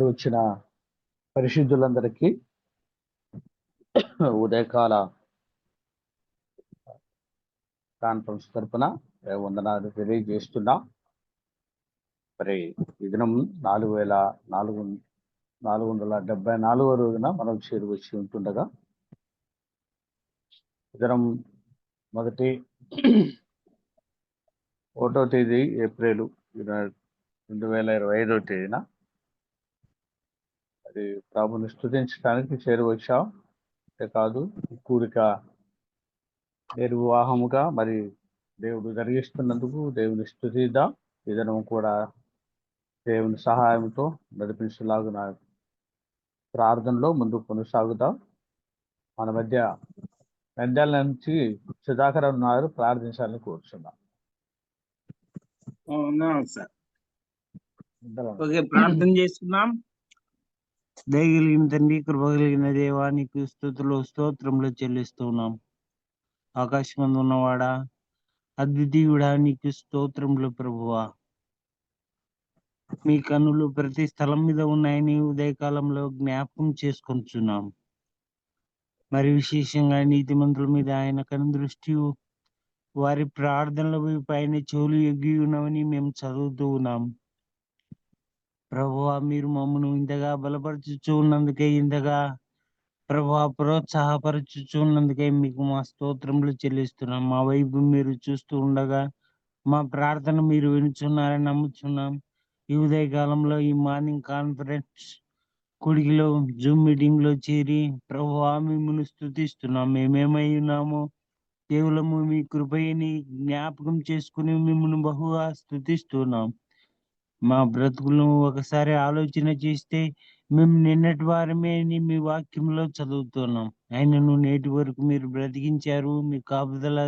వచ్చిన పరిశుద్ధులందరికీ ఉదయకాల కాన్ఫరెన్స్ తరపున వందనాలు తెలియజేస్తున్నా. మరి ఈ దినం 4474 రోజున మనం చేరువచ్చి ఉంటుండగా దినం 1వ తేదీ ఏప్రిల్ 2025వ తేదీన అది ప్రభుని స్తుతించడానికి చేరువచ్చాం. కాదు కూడిక నిర్వాహముగా మరి దేవుడు జరిగిస్తున్నందుకు దేవుని స్తుతిద్దాం. ఈ దినం కూడా దేవుని సహాయంతో నడిపించలాగున ప్రార్థనలో ముందుకు కొనసాగుదాం. మన మధ్య నంద్యాల నుంచి సుధాకర్ ఉన్నారు, ప్రార్థించాలని కోరుచున్నాం. ఓకే, ప్రార్థన చేస్తున్నాం. దయగలిగిన తండ్రి, కృప కలిగిన దేవానికి స్తుతులు స్తోత్రములు చెల్లిస్తున్నాం. ఆకాశమందు ఉన్నవాడా, అద్వితీయుడా, నీకు స్తోత్రములు ప్రభువా. మీ కన్నులు ప్రతి స్థలం మీద ఉన్నాయని ఉదయకాలంలో జ్ఞాపకం చేసుకొంచున్నాం. మరి విశేషంగా నీతిమంతుల మీద ఆయన కను దృష్టి, వారి ప్రార్థనల పైన చెవులు ఎగ్గి ఉన్నామని మేము చదువుతూ ఉన్నాం. ప్రభువా, మీరు మమ్మను ఇంతగా బలపరచుచూ ఉన్నందుకే, ఇంతగా ప్రభువా ప్రోత్సాహపరచుచూ ఉన్నందుకే మీకు మా స్తోత్రములు చెల్లిస్తున్నాం. మా వైపు మీరు చూస్తూ ఉండగా మా ప్రార్థన మీరు వినుచున్నారని నమ్ముచున్నాం. ఈ ఉదయకాలంలో ఈ మార్నింగ్ కాన్ఫరెన్స్ కుడికిలో జూమ్ మీటింగ్ లో చేరి ప్రభువా మిమ్మల్ని స్తుతిస్తున్నాం. మేమేమై ఉన్నామో కేవలము మీ కృపయని జ్ఞాపకం చేసుకుని మిమ్మల్ని బహుగా స్తుతిస్తున్నాం. మా బ్రతుకులను ఒకసారి ఆలోచన చేస్తే మేము నిన్నటి వారమే మీ వాక్యంలో చదువుతున్నాం. ఆయనను నేటి వరకు మీరు బ్రతికించారు, మీ కాపుదల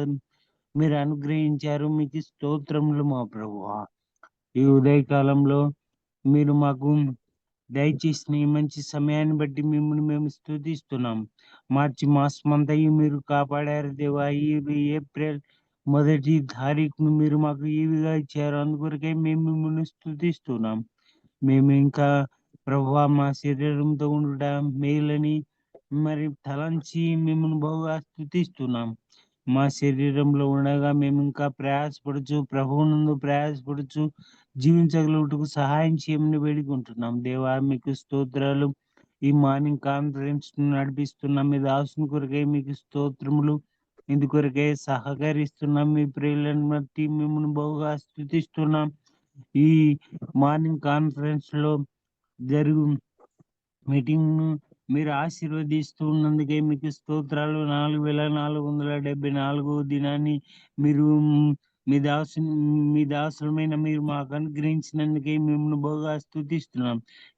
మీరు అనుగ్రహించారు. మీకు స్తోత్రములు మా ప్రభువా. ఈ ఉదయకాలంలో మీరు మాకు దయచేసిన ఈ మంచి సమయాన్ని బట్టి మిమ్మల్ని మేము స్తుతిస్తున్నాం. మార్చి మాసమంతయు మీరు కాపాడారు దేవా. ఈ ఏప్రిల్ 1వ తారీఖును మీరు మాకు ఈవిగా ఇచ్చారు. అందుకొరకే మేము మిమ్మల్ని స్తుతిస్తున్నాం. మేము ఇంకా ప్రభువా మా శరీరంతో ఉండుట మేలని మరి తలంచి మిమ్మల్ని బహుగా స్తుతిస్తున్నాం. మా శరీరంలో ఉండగా మేము ఇంకా ప్రయాసపడుచు ప్రభువునందు ప్రయాసపడుచు జీవించగలుగుటకు సహాయం చేయమని వేడుకుంటున్నాం. దేవా మీకు స్తోత్రాలు. ఈ మార్నింగ్ కాన్ఫరెన్స్ నడిపిస్తున్న మీ దాసుని కొరకై మీకు స్తోత్రములు. ఇందుకొరకే సహకరిస్తున్నాం. మీ ప్రియులను బట్టి మిమ్మల్ని బహుగా స్తుతిస్తున్నాం. ఈ మార్నింగ్ కాన్ఫరెన్స్ లో జరుగు మీటింగ్ ను మీరు ఆశీర్వదిస్తూ ఉన్నందుకే మీకు స్తోత్రాలు. 4474 దినాన్ని మీరు మీ దాసులమైన మీరు మాకు అనుగ్రహించినందుకే మిమ్మల్ని బహుగా స్తుతిస్తున్నాం.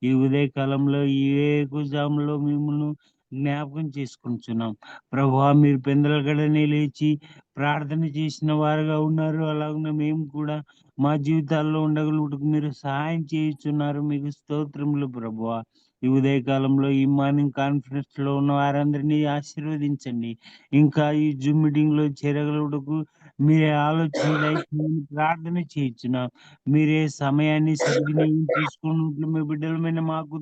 ఈ ఉదయకాలంలో ఈ ఏకుజాములో మిమ్మల్ని జ్ఞాపకం చేసుకుంటున్నాం. ప్రభువా, మీరు పెందలగడనే లేచి ప్రార్థన చేసిన వారుగా ఉన్నారు. అలాగే మేము కూడా మా జీవితాల్లో ఉండగలుగుటకు మీరు సహాయం చేయుచున్నారు. మీకు స్తోత్రములు ప్రభువా. ఈ ఉదయకాలంలో ఈ మార్నింగ్ కాన్ఫరెన్స్ లో ఉన్న వారందరినీ ఆశీర్వదించండి. ఇంకా ఈ జూమ్ మీటింగ్ లో చేరగలుగుటకు మీరే ఆలోచన ప్రార్థన చేయించున్నాం. మీరే సమయాన్ని సద్వినియోగం చేసుకున్నట్లు మీ బిడ్డలమైన మాకు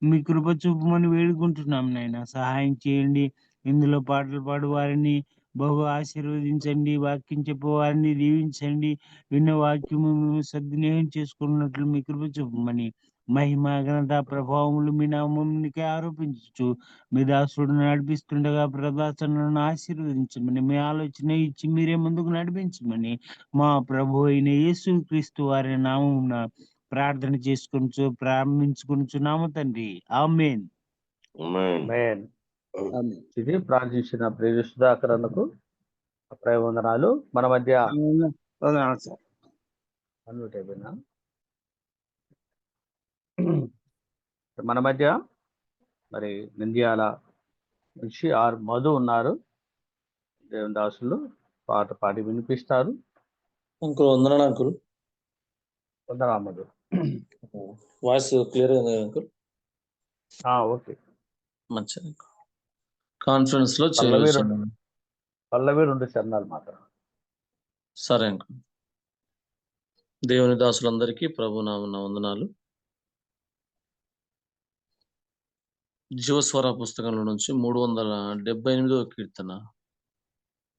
మీ కృప చూపమని వేడుకుంటున్నాం. నాయన సహాయం చేయండి. ఇందులో పాటలు పాడు వారిని బహు ఆశీర్వదించండి. వాక్యం చెప్పే వారిని దీవించండి. విన్న వాక్యము మేము సద్వినియోగం చేసుకున్నట్లు మీ కృప చూపమని మహిమ ఘనత ప్రభావములు మీ నామమునికే ఆరోపించు మీ దాసుడు నడిపిస్తుండగా ప్రభాసనను ఆశీర్వదించమని మీ ఆలోచన ఇచ్చి మీరే ముందుకు నడిపించమని మా ప్రభు అయిన యేసు క్రీస్తు వారి నామమున ప్రార్థన చేసుకొనుచు ప్రారంభించుకొనుచున్నాము తండ్రి. ఆమేన్. ఇది ప్రార్థించిన ప్రియ సుధాకర్ అన్నకు వందనాలు. మన మధ్య మన మధ్య మరి నంద్యాల నుంచి మధు ఉన్నారు. దేవుని దాసులు పాట పాడి వినిపిస్తారు. అంకుల్ వందనాలు అంకుల్. వందనా మధు. వాయిస్ క్లియర్ ఉంది అంకుల్? ఓకే, మంచిది. కాన్ఫరెన్స్ లో పల్లవి 2 చరణాలు మాత్రం. సరే అంకుల్. దేవుని దాసులందరికీ ప్రభు నామమున వందనాలు. జీవస్వర పుస్తకంలో నుంచి 378వ కీర్తన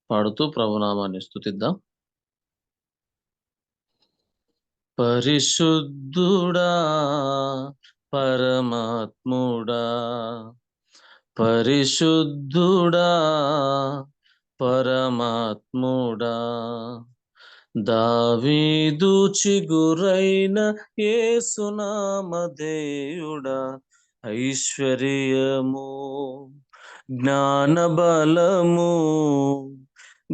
పాడుతూ ప్రభునామాన్ని స్తుతిద్దాం. పరిశుద్ధుడా పరమాత్ముడా, పరిశుద్ధుడా పరమాత్ముడా, దావీదు చిగురైన యేసునామధేయుడా, ఐశ్వర్యము జ్ఞానబలము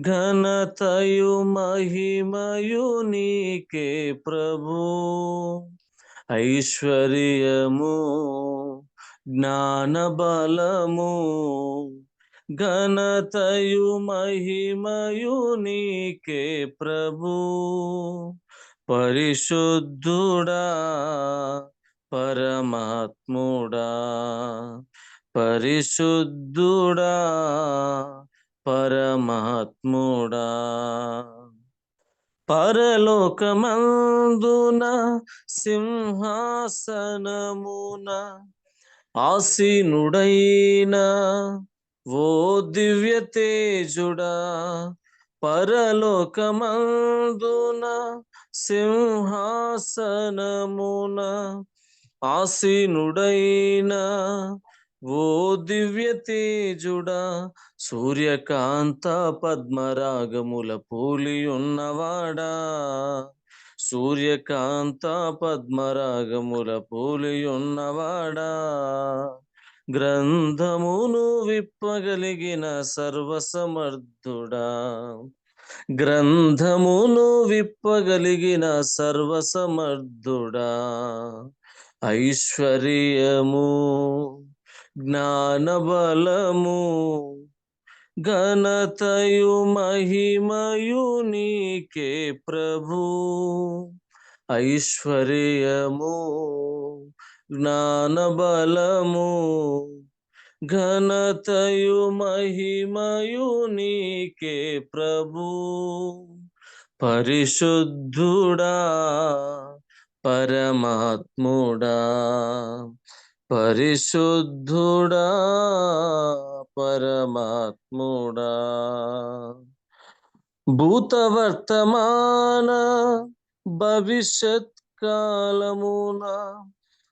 ఘనతయు మహిమయు నీకే ప్రభు. ఐశ్వర్యము జ్ఞానబలము ఘనతయు మహిమయు నీకే ప్రభు. పరిశుద్ధుడా పరమాత్ముడా, పరిశుద్ధుడా పరమాత్ముడా, పరలోకమందున సింహాసనమున ఆసీనుడైన ఓ దివ్య తేజుడా, పరలోకమందున సింహాసనమున ఆసీనుడైన ఓ దివ్య తేజుడా, సూర్యకాంత పద్మరాగముల పూలి ఉన్నవాడా, సూర్యకాంత పద్మరాగముల పూలి ఉన్నవాడా, గ్రంథమును విప్పగలిగిన సర్వసమర్థుడా, గ్రంథమును విప్పగలిగిన సర్వసమర్థుడా, ఐశ్వర్యము జ్ఞానబలము ఘనతయు మహిమయు నీకే ప్రభు. ఐశ్వర్యము జ్ఞానబలము ఘనతయు మహిమయు నీకే ప్రభు. పరిశుద్ధుడా పరమాత్ముడా, పరిశుద్ధుడా పరమాత్ముడా, భూతవర్తమాన భవిష్యత్ కాలమున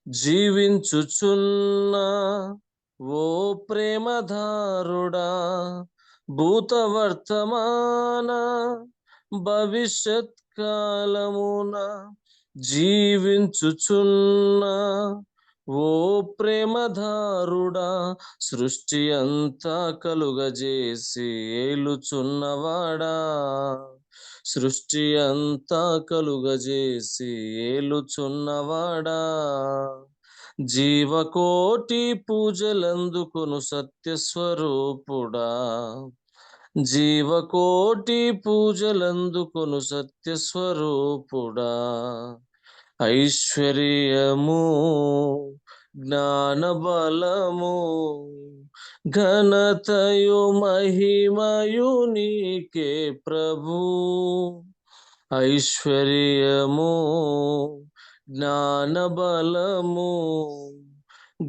జీవించుచున్న ఓ ప్రేమధారుడా, భూతవర్తమాన భవిష్యత్ కాలమున జీవించుచున్న ఓ ప్రేమధారుడా, సృష్టి అంతా కలుగజేసి ఏలుచున్నవాడా, సృష్టి అంతా కలుగజేసి ఏలుచున్నవాడా, జీవకోటి పూజలందుకును సత్యస్వరూపుడా, జీవకోటి పూజలందుకును సత్యస్వరూపుడా, ఐశ్వర్యము జ్ఞానబలము ఘనతయు మహిమయు నీకే ప్రభు. ఐశ్వర్యము జ్ఞానబలము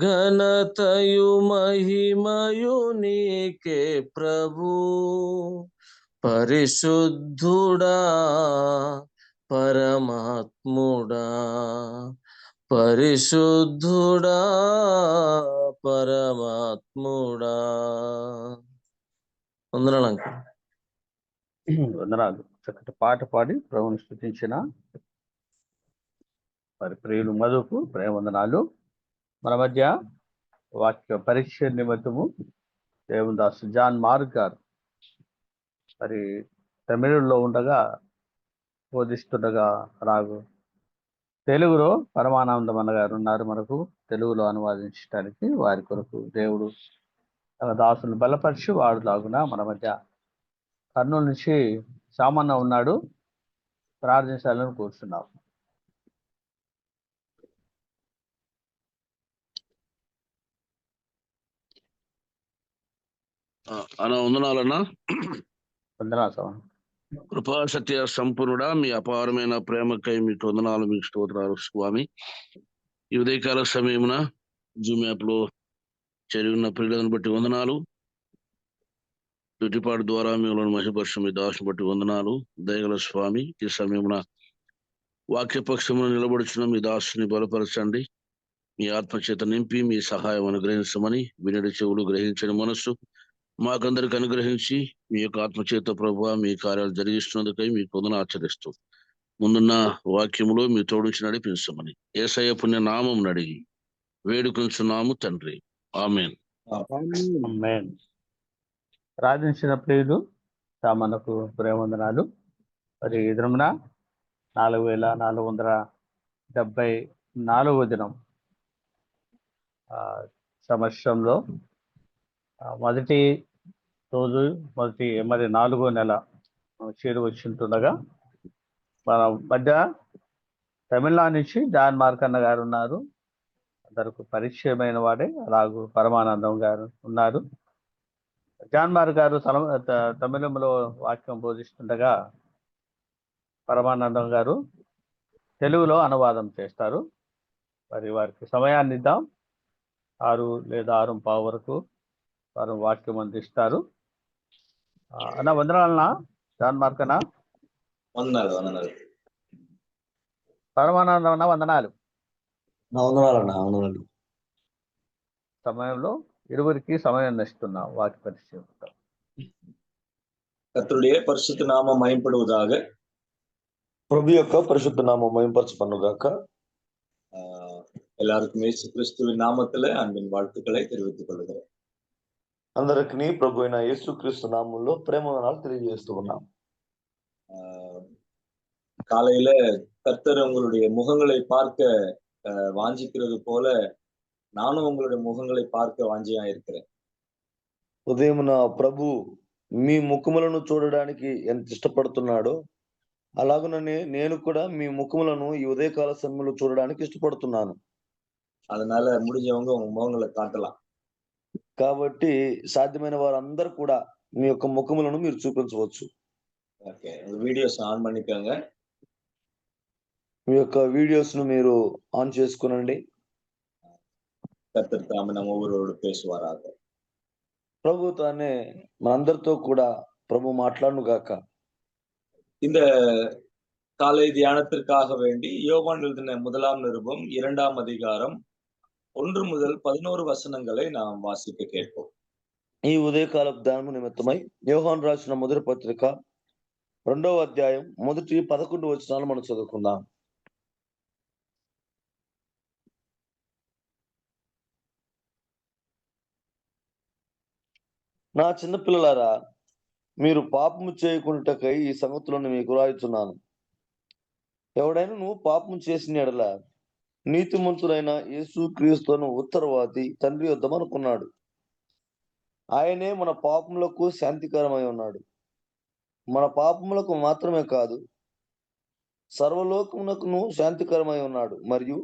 ఘనతయు మహిమయు నీకే ప్రభు. పరిశుద్ధుడా పరమాత్ముడా, పరిశుద్ధుడా పరమాత్ముడా. వందనాలు అంకుల్. వందనాలు. చక్కటి పాట పాడి ప్రభుని స్తుతించిన మరి ప్రియులు మధుకు ప్రేమ వందనాలు. మన మధ్య వాక్య పరీక్ష నిమిత్తము దేవుని దాసు జాన్ మార్క్ గారు మరి తమిళంలో ఉండగా బోధిస్తుండగా రాగు తెలుగులో పరమానందం అన్న గారు ఉన్నారు మనకు తెలుగులో అనువాదించడానికి. వారి కొరకు దేవుడు తన దాసును బలపరిచి వాడులాగున మన మధ్య కర్నూలు నుంచి సామాన్య ఉన్నాడు, ప్రార్థించాలని కూర్చున్నాం. అలా వందనాలన్నా. వందనాలు సామాన్. కృపా సత్య సంపూర్ణుడా, మీ అపారమైన ప్రేమకై మీకు వందనాలు, మీకు స్తోత్రాలు స్వామి. ఈ ఉదయకాల సమయమున జూమ్ యాప్ లో చెరిగిన ప్రియులను బట్టి వందనాలు. తుటిపాటు ద్వారా మిమ్మల్ని మహిపరుషం మీ దాసుని బట్టి వందనాలు. దయగల స్వామి, ఈ సమయమున వాక్యపక్షమును నిలబడుచున్న మీ దాసుని బలపరచండి. మీ ఆత్మచేత నింపి మీ సహాయం అనుగ్రహించమని వినడి చెవులు గ్రహించని మనస్సు మాకందరికి అనుగ్రహించి మీ యొక్క ఆత్మచేత ప్రభువా మీ కార్యాలు జరిగిస్తున్నందుకై మీ పొందున ఆచరిస్తూ ముందున్న వాక్యములో మీ తోడుంచి నడిపించమని యేసయ్య పుణ్య నామం అడిగి వేడుకొంచున్నాము తండ్రి. ఆమేన్. ఆమేన్. ప్రార్థించిన ప్రియులు మనకు ప్రేమవందనాలు. మరి ఈ దినమున 4474వ దినం సంవత్సరంలో మొదటి రోజు మరి 4వ నెల చేరు వచ్చింటుండగా మన మధ్య తమిళనాడు నుంచి జాన్ మార్కన్న గారు ఉన్నారు. అందరికి పరిచయమైన వాడే. అలాగూ పరమానందం గారు ఉన్నారు. జాన్ మార్ గారు తమిళంలో వాక్యం బోధిస్తుండగా పరమానందం గారు తెలుగులో అనువాదం చేస్తారు. మరి వారికి సమయాన్ని ఇద్దాం. 6 లేదా 6:15 వరకు వారు వాక్యం అందిస్తారు. అన్న వందనాలన్నా జాన్ మార్కన్నా. వందనాలు. పరమానందం అన్న వందనాలు. వందనాలు. సమయంలో ఇరువురికి సమయం ఇస్తున్నాం వాక్య పరిచయం. கர்த்தருடைய பரிசுத்த நாமம் மகிமைப்படுவதாக. ప్రభు యొక్క పరిశుద్ధ నామం మహింపరచబడుగాక. எல்லாருக்கும் இயேசு கிறிஸ்துவின் நாமத்தில அன்பின் வாழ்த்துக்களை தெரிவித்துக் கொள்கிறேன். అందరికి ప్రభు అయిన యేసుక్రీస్తు నామంలో ప్రేమవందనాలు తెలియజేస్తూ ఉన్నాం. காலையில கர்த்தர் உங்களுடைய முகங்களை பார்க்க வாஞ்சிக்கிறது போல நானும் உங்களுடைய முகங்களை பார்க்க வாஞ்சியா இருக்கிறேன். ఉదయమున ప్రభు మీ ముఖములను చూడడానికి ఎంత ఇష్టపడుతున్నాడో అలాగుననే నేను కూడా మీ ముఖములను ఈ ఉదయకాల సమయంలో చూడడానికి ఇష్టపడుతున్నాను. அதனால முடிஞ்சவங்க உங்க முகங்களை காட்டலாம். కాబట్టి సాధ్యమైన వారందరూ కూడా మీ యొక్క ముఖములను మీరు చూపించవచ్చు. ఓకే, వీడియోస్ ఆన్ பண்ணிக்கங்க. మీ యొక్క వీడియోస్ ను మీరు ఆన్ చేసుకునండి. கர்த்தர் தாமே நம்ம ஒவ்வொருவரோடு பேசுவாராக. ప్రభు తానే మనందరితో కూడా ప్రభు మాట్లాడును గాక. இந்த காலை தியானத்திற்காக வேண்டி யோவான் எழுதின 1ஆம் நிருபம் 2ஆம் அதிகாரம் 1 முதல் 11 వచనங்களை நாம் வாசிக்க கேட்போம். ఈ ఉదయకాల ధ్యానం నిమిత్తమై యోహాను రాసిన మొదటి పత్రిక 2వ అధ్యాయం మొదటి 11 వచనాలు మనం చదువుకుందాం. నా చిన్న పిల్లలారా, మీరు పాపము చేయకుండాకై ఈ సంగతులను మీకు రాయుచున్నాను. ఎవడైనా పాపము చేసిన ఎడల నీతిమంతుడైన యేసుక్రీస్తును ఉత్తరవాది తండ్రి వద్దమనుకున్నాడు. ఆయనే మన పాపములకు శాంతికరమై ఉన్నాడు. మన పాపములకు మాత్రమే కాదు, సర్వలోకమునకును శాంతికరమై ఉన్నాడు. మరియు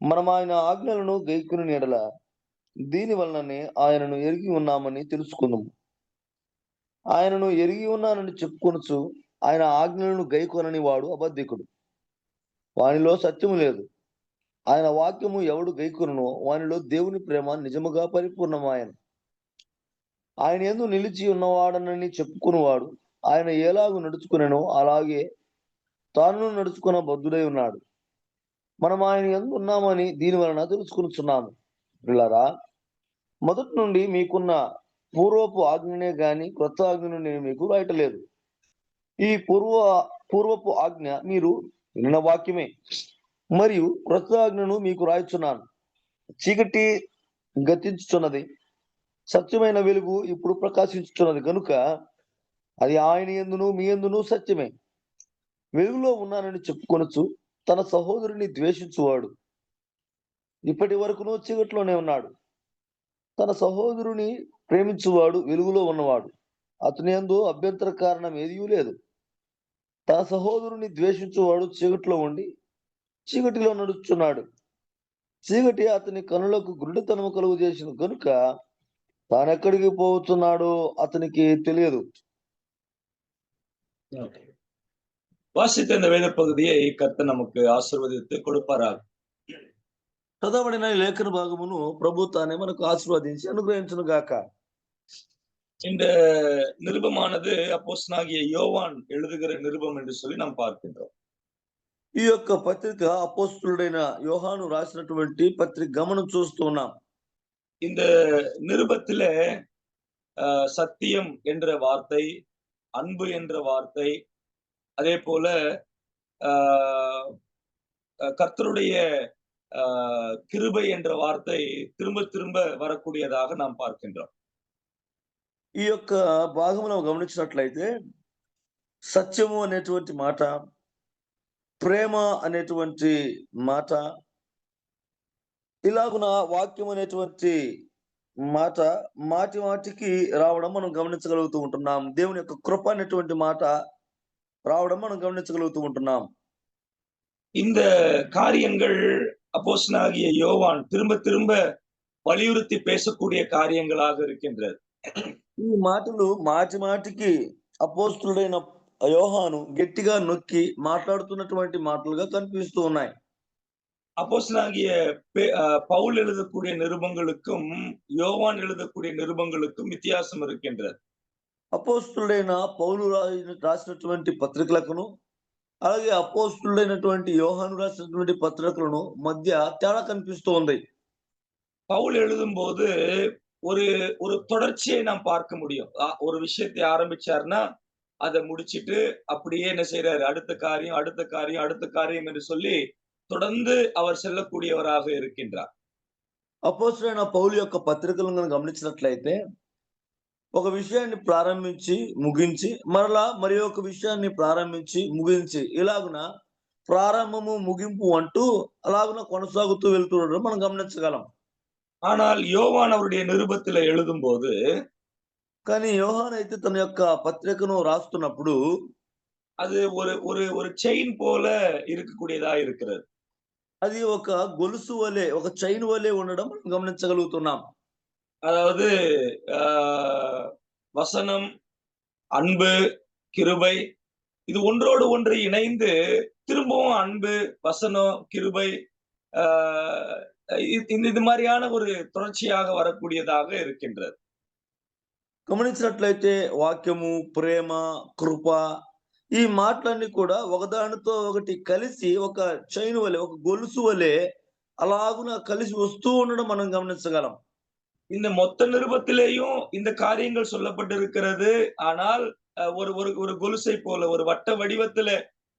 మనం ఆయన ఆజ్ఞలను గైకొని ఎడల దీని వలననే ఆయనను ఎరిగి ఉన్నామని తెలుసుకుందాము. ఆయనను ఎరిగి ఉన్నానని చెప్పుకొనుచు ఆయన ఆజ్ఞలను గైకొనని వాడు అబద్ధికుడు, వానిలో సత్యము లేదు. ఆయన వాక్యము ఎవడు గైకొనునో వానిలో దేవుని ప్రేమ నిజముగా పరిపూర్ణమాయన. ఆయన యందు నిలిచి ఉన్నవాడనని చెప్పుకునేవాడు ఆయన ఎలాగూ నడుచుకునేనో అలాగే తాను నడుచుకున్న బద్ధుడై ఉన్నాడు. మనం ఆయన యందు ఉన్నామని దీని వలన తెలుసుకునిచున్నాము. పిల్లరా, మొదటి నుండి మీకున్న పూర్వపు ఆజ్ఞనే గాని క్రొత్త ఆజ్ఞను నేను మీకు రాయటలేదు. ఈ పూర్వపు ఆజ్ఞ మీరు విన్న వాక్యమే, మరియు క్రొత్త ఆజ్ఞను మీకు రాయుచున్నాను. చీకటి గతించుచున్నది, సత్యమైన వెలుగు ఇప్పుడు ప్రకాశించుచున్నది గనుక అది ఆయన యందును మీ యందును సత్యమే. వెలుగులో ఉన్నానని చెప్పుకొనొచ్చు తన సహోదరుని ద్వేషించువాడు ఇప్పటి వరకును చీకటిలోనే ఉన్నాడు. తన సహోదరుని ప్రేమించువాడు వెలుగులో ఉన్నవాడు, అతని యందు అభ్యంతర కారణం ఏదీ లేదు. తన సహోదరుని ద్వేషించువాడు చీకటిలో ఉండి చీకటిలో నడుచున్నాడు. చీకటి అతని కనులకు గురుడితనము కలుగు చేసిన కనుక తానెక్కడికి పోతున్నాడో అతనికి తెలియదు. வாசித்த இந்த வேத பகுதியை கர்த்தர் நமக்கு ஆசீர்வதித்து கொடுப்பாராக. చదవబడిన ఈ లేఖన భాగమును ప్రభు తానే మనకు ఆశీర్వదించి అనుగ్రహించును గాక. இந்த நிருபமானது அப்போஸ்தலனாகிய யோவான் எழுதுகிற நிருபம் என்று சொல்லி நாம் பார்க்கின்றோம். ఈ యొక్క పత్రిక అపోస్తులుడైన యోహాను రాసినటువంటి పత్రిక గమనం చూస్తూ ఉన్నాం. இந்த நிருபத்திலே சத்தியம் என்ற வார்த்தை, அன்பு என்ற வார்த்தை, அதே போல கர்த்தருடைய கிருபை என்ற வார்த்தை திரும்ப திரும்ப வரக்கூடியதாக நாம் பார்க்கின்றோம். ఈ యొక్క భాగంలో గమనించినట్లయితే సత్యము అనేటువంటి మాట, ప్రేమ అనేటువంటి మాట, ఇలాగున వాక్యం అనేటువంటి మాట మాటి మాటికి రావడం మనం గమనించగలుగుతూ ఉంటున్నాం. దేవుని యొక్క కృప అనేటువంటి మాట రావడం మనం గమనించగలుగుతూ ఉంటున్నాం. இந்த காரியங்கள் அப்போஸ்தலனாகிய யோவான் திரும்ப திரும்ப வலியுறுத்தி பேசக்கூடிய காரியங்களாக இருக்கின்றது. ఈ మాటలు మాటి మాటికి అపోస్తులుడైన యోహాను గట్టిగా నొక్కి మాట్లాడుతున్నటువంటి మాటలుగా కనిపిస్తూ ఉన్నాయి. அப்போஸ்தலனாகிய பவுல் எழுதக்கூடிய நிருபங்களுக்கும் யோவான் எழுதக்கூடிய நிருபங்களுக்கும் வித்தியாசம் இருக்கின்றது. అపోస్తులుడైన పౌలు రాసినటువంటి పత్రికలకును అలాగే అపోస్తులుడైనటువంటి యోహాను రాసినటువంటి పత్రికలను మధ్య తేడా కనిపిస్తూ ఉంది. பவுல் எழுதும்போது ஒரு ஒரு தொடர்ச்சியை நாம் பார்க்க முடியும். ஒரு விஷயத்தை ஆரம்பிச்சாருன்னா அதை முடிச்சிட்டு அப்படியே என்ன செய்யறாரு, அடுத்த காரியம் அடுத்த காரியம் அடுத்த காரியம் என்று சொல்லி தொடர்ந்து அவர் செல்லக்கூடியவராக இருக்கின்றார். అపోస్తులైన పౌలు యొక్క పత్రికలను గమనించినట్లయితే ఒక విషయాన్ని ప్రారంభించి ముగించి మరలా మరి ఒక విషయాన్ని ప్రారంభించి ముగించి ఇలాగున ప్రారంభము ముగింపు అంటూ అలాగున కొనసాగుతూ వెళ్తుండడం మనం గమనించగలం. ஆனால் யோவான் அவருடைய நிருபத்துல எழுதும்போது, కానీ యోహాన్ అయితే తన యొక్క పత్రికను రాస్తున్నప్పుడు அது ஒரு ஒரு ஒரு செயின் போல இருக்கக்கூடியதா இருக்கிறது. అది ఒక గొలుసు వలె, ఒక చైన్ వలె ఉండడం మనం గమనించగలుగుతున్నాం. அதாவது வசனம், அன்பு, கிருபை இது ஒன்றோடு ஒன்று இணைந்து திரும்பவும் அன்பு, வசனம், கிருபை இது மாதிரியான ஒரு தொடர்ச்சியாக வரக்கூடியதாக இருக்கின்றது. గమనించినట్లయితే వాక్యము, ప్రేమ, కృప ఈ మాటలన్నీ కూడా ఒకదానితో ఒకటి కలిసి ఒక చైన్ వలె, ఒక గొలుసు వలె అలాగున కలిసి వస్తూ ఉండడం మనం గమనించగలం. இந்த மொத்த நிருபத்திலேயும் இந்த காரியங்கள் சொல்லப்பட்டிருக்கிறது. ஆனால் ஒரு ஒரு ஒரு கொலுசை போல ஒரு வட்ட வடிவத்துல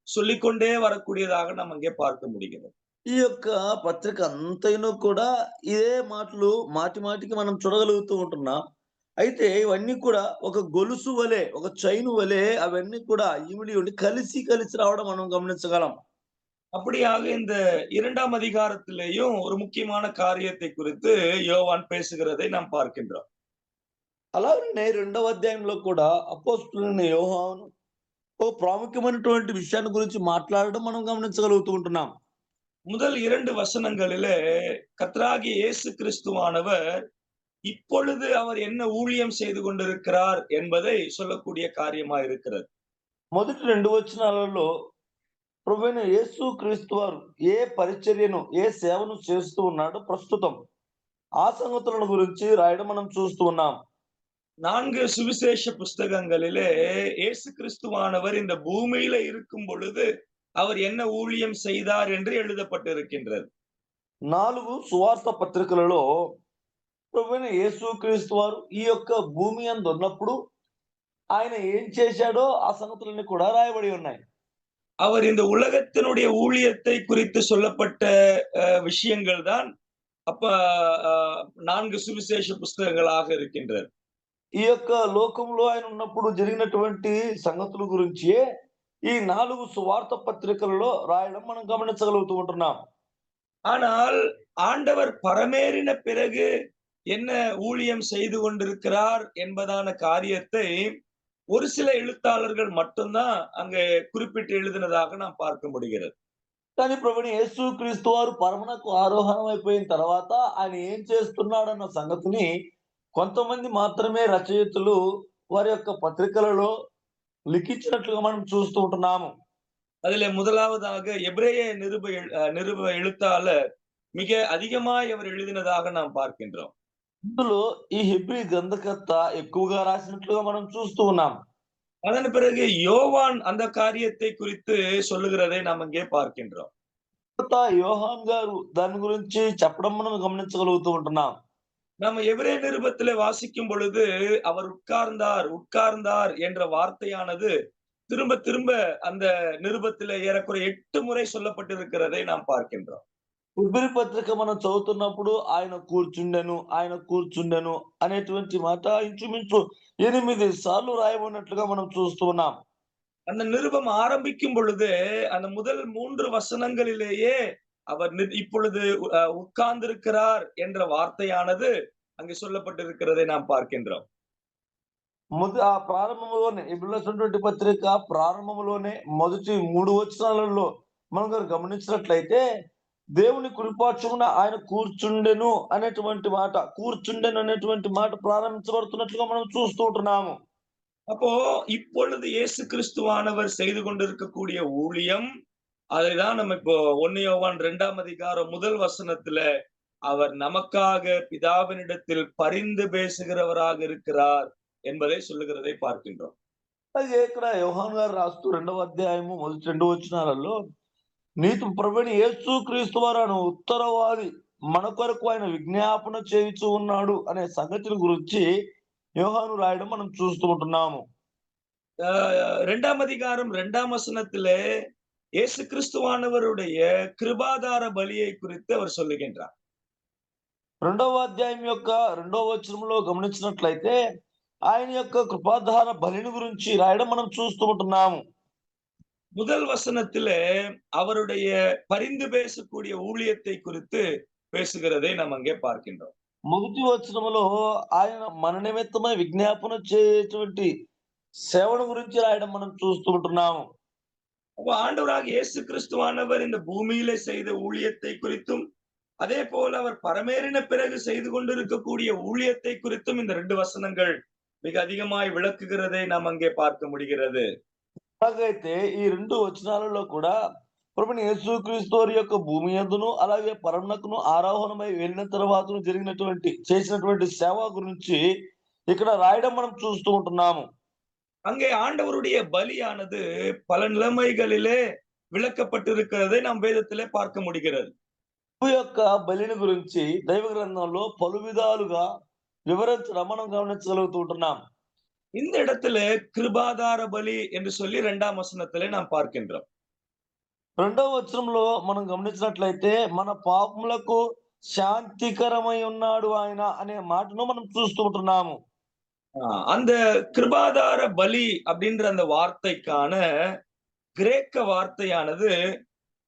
சொல்லிக்கொண்டே வரக்கூடியதாக நம்ம அங்கே பார்க்க முடிகிறது. ఈ యొక్క పత్రిక అంతైనా కూడా ఇదే మాటలు మాటి మాటికి మనం చూడగలుగుతూ ఉంటున్నాం. అయితే ఇవన్నీ కూడా ఒక గొలుసు వలె, ఒక చైన్ వలె అవన్నీ కూడా ఇమిడి ఉండి కలిసి కలిసి రావడం మనం గమనించగలం. அப்படியாக இந்த 2ஆம் அதிகாரத்திலேயும் ஒரு முக்கியமான காரியத்தை குறித்து யோவான் பேசுகிறதை நாம் பார்க்கின்றோம். అలాగనే 2వ అధ్యాయంలో కూడా అపోస్తలుడైన యోహాను ఓ ప్రాముఖ్యమైనటువంటి విషయాన్ని గురించి మాట్లాడడం మనం గమనించగలుగుతూ ఉంటున్నాం. முதல் 2 வசனங்களிலே கர்த்தராகிய இயேசு கிறிஸ்துவானவர் இப்பொழுது அவர் என்ன ஊழியம் செய்து கொண்டிருக்கிறார் என்பதை சொல்லக்கூடிய காரியமா இருக்கிறது. మొదటి 2 వచనాలలో ప్రభువైన యేసు క్రీస్తు వారు ఏ పరిచర్యను, ఏ సేవను చేస్తూ ఉన్నాడో ప్రస్తుతం ఆ సంగతులను గురించి రాయడం మనం చూస్తూ ఉన్నాం. 4 சுவிசேஷ புஸ்தகங்களிலே இயேசு கிறிஸ்துவானவர் இந்த பூமியில இருக்கும் பொழுது அவர் என்ன ஊழியம் செய்தார் என்று எழுதப்பட்டிருக்கின்றது. 4 సువార్త పత్రికలలో ప్రభువైన యేసు క్రీస్తు వారు ఈ యొక్క భూమి యందు ఉన్నప్పుడు ఆయన ఏం చేశాడో ఆ సంగతులన్నీ కూడా రాయబడి ఉన్నాయి. அவர் இந்த உலகத்தினுடைய ஊழியத்தை குறித்து சொல்லப்பட்ட விஷயங்கள் தான் அப்ப 4 சுவிசேஷ புஸ்தகங்களாக இருக்கின்றது. ఈ యొక్క లోకంలో ఆయన ఉన్నప్పుడు జరిగినటువంటి సంగతుల గురించి ఈ 4 సువార్త పత్రికలలో రాయడం మనం గమనించగలుగుతూ ఉంటున్నాం. ஆனால் ஆண்டவர் பரமேறின பிறகு என்ன ஊழியம் செய்து கொண்டிருக்கிறார் என்பதான காரியத்தை ஒரு சில எழுத்தாளர்கள் மட்டும்தான் அங்க குறிப்பிட்டு எழுதினதாக நாம் பார்க்க முடிகிறது. కానీ ప్రభువైన యేసు క్రీస్తు వారు పరమునకు ఆరోహణం అయిపోయిన తర్వాత ఆయన ఏం చేస్తున్నాడన్న సంగతిని కొంతమంది మాత్రమే రచయితలు వారి యొక్క పత్రికలలో లిఖించినట్లుగా మనం చూస్తూ ఉంటున్నాము. அதிலே முதலாவதாக எபிரேய நிருப எழுத்தாளர் மிக அதிகமாய் அவர் எழுதினதாக நாம் பார்க்கின்றோம். ఇందులో ఈ హెబ్రీ గ్రంథకర్త ఎక్కువగా రాసినట్లుగా మనం చూస్తూ ఉన్నాం. அதன் பிறகு யோவான் அந்த காரியத்தை குறித்து சொல்லுகிறதை நாம் அங்கே பார்க்கின்றோம். తర్వాత యోహాన్ గారు దాని గురించి చెప్పడం మనం గమనించగలుగుతూ ఉంటున్నాం. நம்ம எபிரேய நிருபத்திலே வாசிக்கும் பொழுது அவர் உட்கார்ந்தார் என்ற வார்த்தையானது திரும்ப திரும்ப அந்த நிருபத்திலே ஏறக்குறைய 8 முறை சொல்லப்பட்டிருக்கிறதை நாம் பார்க்கின்றோம். హెబ్రీ పత్రిక మనం చదువుతున్నప్పుడు ఆయన కూర్చుండెను అనేటువంటి మాట ఇంచుమించు 8 సార్లు రాయబడినట్లుగా మనం చూస్తూ ఉన్నాం. அந்த நிருபம் ஆரம்பிக்கும் பொழுது அந்த முதல் 3 வசனங்களிலேயே அவர் இப்பொழுது உட்கார்ந்திருக்கிறார் என்ற வார்த்தையானது அங்கே சொல்லப்பட்டிருக்கிறதை நாம் பார்க்கின்றோம். ప్రారంభంలోనే ఇబ్రియులకు పత్రిక ప్రారంభంలోనే మొదటి 3 వచనాలలో మనం గమనించినట్లయితే దేవుని కుడిపార్శ్వమున ఆయన కూర్చుండెను అనేటువంటి మాట ప్రారంభించబడుతున్నట్లుగా మనం చూస్తూ ఉంటున్నాము. அப்போ இப்பொழுது இயேசு கிறிஸ்துவானவர் செய்து கொண்டிருக்கக்கூடிய ஊழியம், அதைதான் நம்ம இப்போ 1 யோவான் 2ஆம் அதிகாரம் 1 வசனத்துல அவர் நமக்காக பிதாவினிடத்தில் பரிந்து பேசுகிறவராக இருக்கிறார் என்பதை சொல்லுகிறதை பார்க்கின்றோம். అలాగే ఇక్కడ యోహాను గారు రాస్తూ 2వ అధ్యాయము మొదటి 2 వచనాలలో నీతి ప్రభువైన యేసు క్రీస్తు వారు ఉత్తరవాది మన కొరకు ఆయన విజ్ఞాపన చేయుచూ ఉన్నాడు అనే సంగతిని గురించి யோகானு ராயிடம் మనం చూస్తూ ఉంటున్నాము. 2ஆம் அதிகாரம் 2ஆம் வசனத்திலே இயேசு கிறிஸ்துவானவருடைய கிருபாதார பலியை குறித்து அவர் சொல்லுகின்றார். 2వ అధ్యాయం యొక్క 2వ వచనంలో గమనించినట్లయితే ఆయన యొక్క కృపాధార బలిని గురించి రాయడం మనం చూస్తూ ఉంటున్నాము. முதல் வசனத்திலே அவருடைய பரிந்து பேசக்கூடிய ஊழியத்தை குறித்து பேசுகிறதை நாம் அங்கே பார்க்கின்றோம். మొదటి వచనములో ఆయన మన నిమిత్తమై విజ్ఞాపన చేయటువంటి సేవను గురించి రాయడం మనం చూస్తూ ఉంటున్నాము. ஆண்டவராக இயேசு கிறிஸ்துவானவர் இந்த பூமியிலே செய்த ஊழியத்தை குறித்தும், அதே போல அவர் பரமேறின பிறகு செய்து கொண்டிருக்கக்கூடிய ஊழியத்தை குறித்தும் இந்த 2 வசனங்கள் மிக அதிகமாய் விளக்குகிறதை நாம் அங்கே பார்க்க முடிகிறது. అలాగైతే ఈ 2 వచనాలలో కూడా ప్రభువైన యేసుక్రీస్తు వారి యొక్క భూమి యందును అలాగే పరమునకును ఆరోహణమై వెళ్ళిన తర్వాత చేసినటువంటి సేవ గురించి ఇక్కడ రాయడం మనం చూస్తూ ఉంటున్నాము. அங்கே ஆண்டவருடைய பலியானது பல நிலைமைகளிலே விளக்கப்பட்டிருக்கிறதை நாம் வேதத்திலே பார்க்க முடிகிறது. యొక్క బలిని గురించి దైవ గ్రంథంలో పలు విధాలుగా వివరించడం మనం గమనించగలుగుతూ ఉంటున్నాం. இந்த இடத்துல கிருபாதார பலி என்று சொல்லி 2ஆம் வசனத்திலே நாம் பார்க்கின்றோம். 2వ వచనంలో మనం గమనించినట్లయితే మన పాపములకు శాంతికరమై ఉన్నాడు ఆయన అనే మాటను మనం చూస్తూ ఉంటున్నాము. அந்த கிருபாதார பலி அப்படின்ற அந்த வார்த்தைக்கான கிரேக்க வார்த்தையானது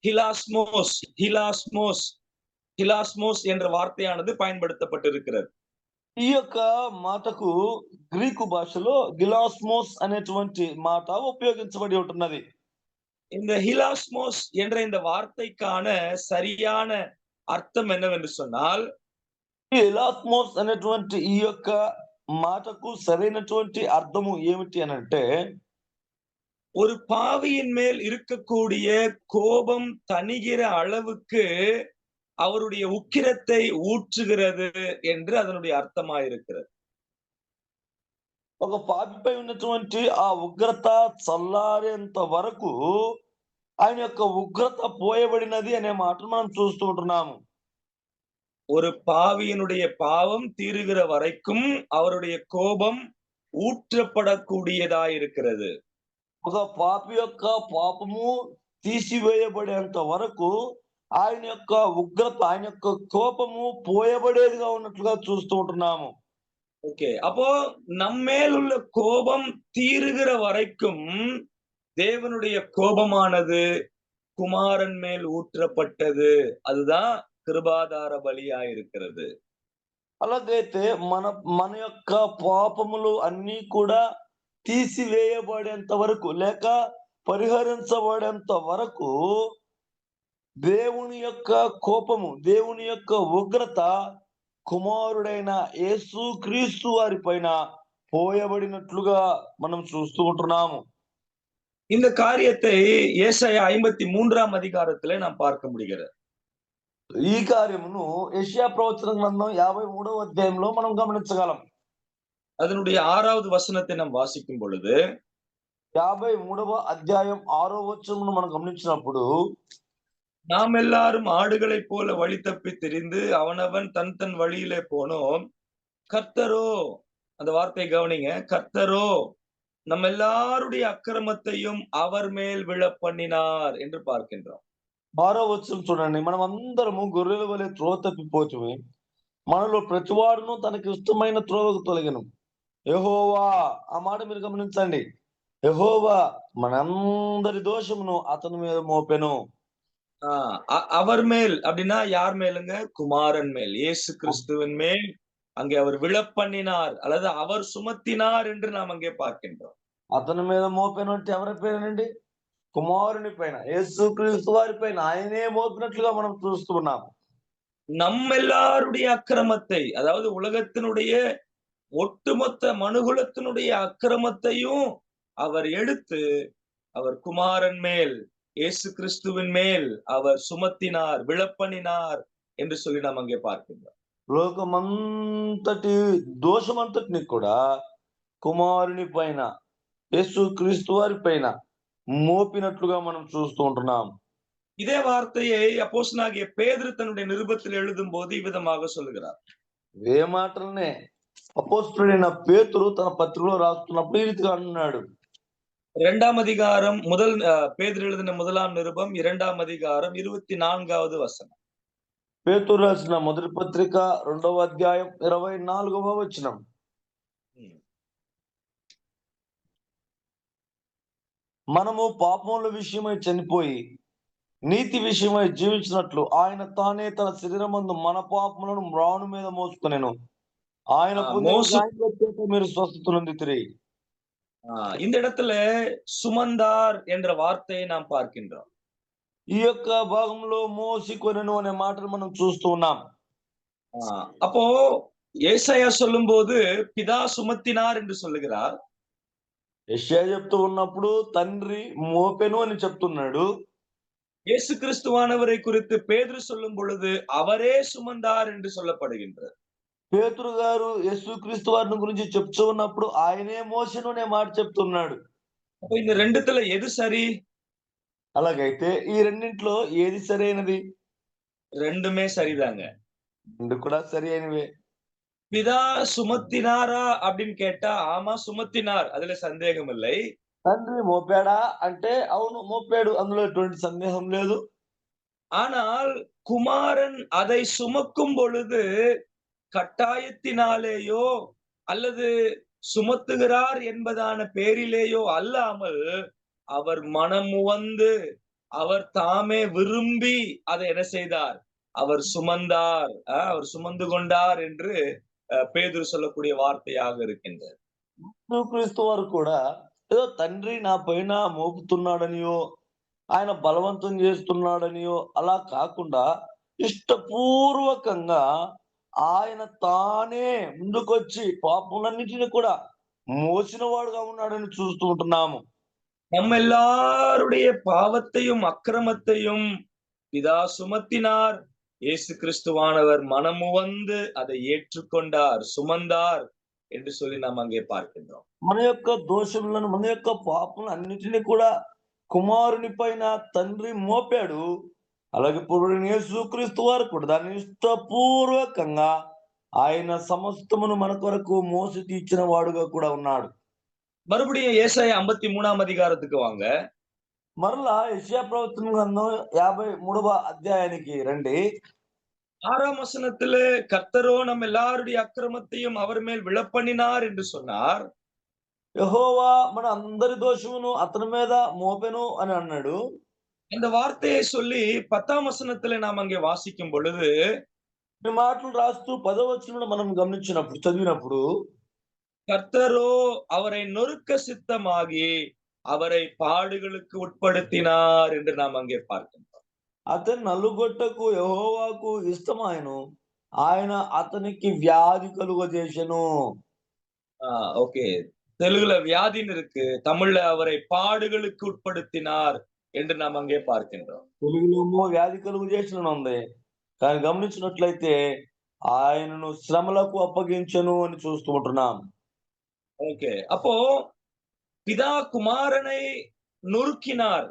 ஹிலாஸ்மோஸ் என்ற வார்த்தையானது பயன்படுத்தப்பட்டிருக்கிறது. ఈ యొక్క మాటకు గ్రీకు భాషలో గిలాస్మోస్ అనేటువంటి మాట ఉపయోగించబడి ఉంటున్నది. இந்த ஹிலாஸ்மோஸ் என்ற இந்த வார்த்தைக்கான சரியான அர்த்தம் என்னவென்று சொன்னால், హిలాస్మోస్ అనేటువంటి ఈ యొక్క మాటకు సరైనటువంటి అర్థము ఏమిటి అని అంటే, ஒரு பாவியின் மேல் இருக்கக்கூடிய கோபம் தணிகிற அளவுக்கு அவருடைய உக்கிரத்தை ஊற்றுகிறது என்று அதனுடைய அர்த்தமாயிருக்கிறது. ఒక పాపిపై ఉన్నటువంటి ఆ ఉగ్రత చల్లారేంత వరకు ఆయన యొక్క ఉగ్రత పోయబడినది అనే మాటను మనం చూస్తూ ఉంటున్నాము. ஒரு பாவியினுடைய பாவம் தீருகிற வரைக்கும் அவருடைய கோபம் ஊற்றப்படக்கூடியதாயிருக்கிறது. ఒక పాపి యొక్క పాపము తీసివేయబడేంత వరకు ఆయన యొక్క ఉగ్రత, ఆయన యొక్క కోపము పోయబడేదిగా ఉన్నట్లుగా చూస్తూ ఉంటున్నాము. ஓகே, அப்போ நம்மேல் உள்ள கோபம் தீருகிற வரைக்கும் தேவனுடைய கோபமானது குமாரன் மேல் ஊற்றப்பட்டது. அதுதான் கிருபாதார பலியாயிருக்கிறது. అలాగైతే మన యొక్క పాపములు అన్ని కూడా తీసివేయబడేంత వరకు లేక పరిహరించబడేంత వరకు దేవుని యొక్క కోపము, దేవుని యొక్క ఉగ్రత కుమారుడైన యేసు క్రీస్తు వారి పైన పోయబడినట్లుగా మనం చూస్తూ ఉంటున్నాము. இந்த காரியத்தை ஏசாயா 53ஆம் அதிகாரத்திலே நாம் பார்க்க முடிகிறது. ఈ కార్యమును యెషయా ప్రవచన గ్రంథం 53వ అధ్యాయంలో మనం గమనించగలం. அதனுடைய 6வது வசனத்தை நாம் வாசிக்கும் பொழுது 53వ అధ్యాయం 6వ వచనమును మనం గమనించినప్పుడు, நாம் எல்லாரும் ஆடுகளைப் போல வழி தப்பி திரிந்து அவனவன் தன் தன் வழியிலே போனோம். கர்த்தரோ, அந்த வார்த்தையை கவனிங்க, கர்த்தரோ நம்ம எல்லாருடைய அக்கிரமத்தையும் அவர் மேல் விழப் பண்ணினார் என்று பார்க்கின்றோம். 6వ వచనం చూడండి. మనం అందరము గొర్రెల వలె త్రోవ తప్పిపోతుమి, మనలో ప్రతివాడును తనకి ఇష్టమైన త్రోవకు తొలగెను. యెహోవా, ఆ మాట మీరు గమనించండి. యెహోవా మనందరి దోషమును అతని మీద మోపెను. அவர் மேல் அப்படின்னா யார் மேலுங்க? குமாரன் மேல், இயேசு கிறிஸ்துவின் மேல் அங்கே அவர் விழப் பண்ணினார் அல்லது அவர் சுமத்தினார் என்று நாம் அங்கே பார்க்கின்றோம். అతని మీద మోపెను అంటే ఎవరి పైనండి? కుమారుని పైన, యేసుక్రీస్తు వారి పైన ఆయనే మోపినట్లుగా మనం చూస్తూ ఉన్నాం. நம்ம எல்லாருடைய அக்கிரமத்தை, அதாவது உலகத்தினுடைய ஒட்டுமொத்த மனுகுலத்தினுடைய அக்கிரமத்தையும் அவர் எடுத்து அவர் குமாரன் மேல், இயேசு கிறிஸ்துவின் மேல் அவர் சுமத்தினார், விழப்பண்ணினார் என்று சொல்லி நாம் அங்கே பார்க்கின்றோம். లోకమంతటి దోషమంతటిని కూడా కుమారుని పైన, యేసుక్రీస్తు వారి పైన మోపినట్లుగా మనం చూస్తూ ఉంటున్నాం. இதே வார்த்தையை அப்போஸ்தலனாகிய பேதுரு தன்னுடைய நிருபத்தில் எழுதும் போது இவ்விதமாக சொல்லுகிறார். ఏ మాటలనే అపోస్తలుడైన పేతురు తన పత్రికలో రాస్తున్నప్పుడు ఈ రీతిగా అన్నాడు. 2ஆம் அதிகாரம் பேதுரு எழுதின 1ஆம் நிருபம் 2ஆம் அதிகாரம் 24வது வசனம். పేతురు రాసిన మొదటి పత్రిక 2వ అధ్యాయం 24వ వచనం. మనము పాపముల విషయమై చనిపోయి నీతి విషయమై జీవించినట్లు ఆయన తానే తన శరీరమందు మన పాపములను మ్రాను మీద మోసుకొనెను. ఆయన మీరు స్వస్థత నొందితిరి. இந்த இடத்துல சுமந்தார் என்ற வார்த்தையை நாம் பார்க்கின்றோம். ఈ యొక్క భాగంలో మోసికొనెను అనే మాటను మనం చూస్తూ ఉన్నాం. அப்போ ஏசாயா சொல்லும்போது பிதா சுமத்தினார் என்று சொல்லுகிறார். యెషయా చెప్తూ ఉన్నప్పుడు తండ్రి మోపెను అని చెప్తున్నాడు. இயேசு கிறிஸ்துவானவரை குறித்து பேதுரு சொல்லும் பொழுது அவரே சுமந்தார் என்று சொல்லப்படுகின்றது. పేతురు గారు యేసుక్రీస్తు వారిని గురించి చెప్తూ ఉన్నప్పుడు ఆయనే మోసెను అనే మాట చెప్తున్నాడు. அப்ப இந்த ரெண்டுத்துல எது சரி? అలాగైతే ఈ రెండింటిలో ఏది సరైనది? ரெண்டுமே சரிதாங்க. రెండు కూడా సరి అయినవే. பிதா சுமத்தினாரா அப்படின்னு கேட்டா ஆமா சுமத்தினார், அதுல சந்தேகம் இல்லை. తండ్రి మోపాడా అంటే అవును మోపాడు, అందులో ఎటువంటి సందేహం లేదు. ஆனால் குமாரன் அதை சுமக்கும் பொழுது கட்டாயத்தினாலேயோ அல்லது சுமத்துகிறார் என்பதான பேரிலேயோ அல்லாமல் அவர் மனமுவந்து அவர் தாமே விரும்பி அதை என்ன செய்தார்? அவர் சுமந்தார், அவர் சுமந்து கொண்டார் என்று பேதுரு சொல்லக்கூடிய வார்த்தையாக இருக்கின்றது. యేసుక్రీస్తు వారు కూడా ఏదో తండ్రి నా పైన మోపుతున్నాడనియో ఆయన బలవంతం చేస్తున్నాడనియో అలా కాకుండా ఇష్టపూర్వకంగా ఆయన తానే ముందుకొచ్చి పాపములన్నిటిని కూడా మోసిన వాడుగా ఉన్నాడని చూస్తూ ఉంటున్నాము. நம்ம எல்லாருடைய பாவத்தையும் அக்கிரமத்தையும் பிதா சுமத்தினார். இயேசு கிறிஸ்துவானவர் மனமுவந்து அதை ஏற்றுக்கொண்டார், சுமந்தார் என்று சொல்லி நாம் அங்கே பார்க்கின்றோம். మన యొక్క దోషములను, మన యొక్క పాపములను అన్నిటిని కూడా కుమారుని పైన తండ్రి మోపాడు. అలాగే పురుడైన యేసుక్రీస్తు వారు కూడా దాన్ని ఇష్టపూర్వకంగా ఆయన సమస్తమును మన కొరకు మోసి తీర్చిన వాడుగా కూడా ఉన్నాడు. மறுபடியும் ஏசாயா 53ஆம் அதிகாரத்துக்கு வாங்க. మరలా యెషయా ప్రవచన గ్రంథం 53వ అధ్యాయానికి రండి. 6ஆம் வசனத்திலே கர்த்தரோ நம்ம எல்லாருடைய அக்கிரமத்தையும் அவர் மேல் விழப்பண்ணினார் என்று சொன்னார். యెహోవా మన అందరి దోషమును అతని మీద మోపెను అని అన్నాడు. இந்த வார்த்தையை சொல்லி 10ஆம் வசனத்திலே நாம் அங்கே வாசிக்கும் பொழுது ఈ మాటలు రాస్తూ 10వ వచనంలో మనం గమనించినప్పుడు, చదివినప్పుడు கர்த்தரோ அவரை நொறுக்க சித்தமாகி அவரை பாடுகளுக்கு உட்படுத்தினார் என்று நாம் அங்கே பார்க்கின்றோம். అతని నలుగొట్టకు యెహోవాకు ఇష్టమాయను, ఆయన అతనికి వ్యాధి కలుగజేసెను. ஓகே, தெலுங்குல வியாதின்னு இருக்கு, தமிழ்ல அவரை பாடுகளுக்கு உட்படுத்தினார் என்று நாம் அங்கே பார்க்கின்றோம். తెలుగులోమో వ్యాధి కలుగజేసిన ఉంది, కానీ గమనించినట్లయితే ఆయనను శ్రమలకు అప్పగించను అని చూస్తూ ఉంటున్నాం. ஓகே. அப்போ பிதா குமாரனை நொறுக்கினார்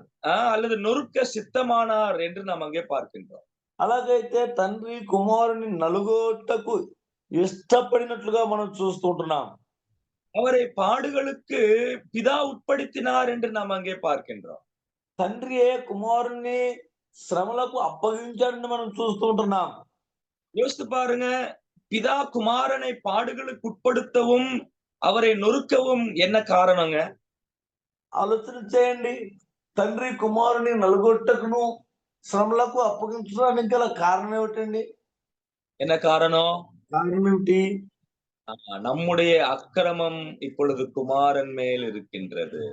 அல்லது நொறுக்க சித்தமானார் என்று நாம் அங்கே பார்க்கின்றோம். అలాగైతే తండ్రి కుమారుని నలుగొట్టకు ఇష్టపడినట్లుగా మనం చూస్తూ ఉంటున్నాం. அவரை பாடுகளுக்கு பிதா உட்படுத்தினார் என்று நாம் அங்கே பார்க்கின்றோம். తండ్రియే కుమారుని శ్రమలకు అప్పగించాడని మనం చూస్తూ ఉంటున్నాం. யோசித்து பாருங்க, பிதா குமாரனை பாடுகளுக்கு உட்படுத்தவும் அவரை நொறுக்கவும் என்ன காரணங்க? ఆలోచన చేయండి. తండ్రి కుమారుని నలుగొట్టకును శ్రమలకు అప్పగించడానికి గల కారణం ఏమిటండి? என்ன காரணம்? కారణం ఏమిటి? நம்முடைய அக்கிரமம் இப்பொழுது குமாரன் மேல் இருக்கின்றது.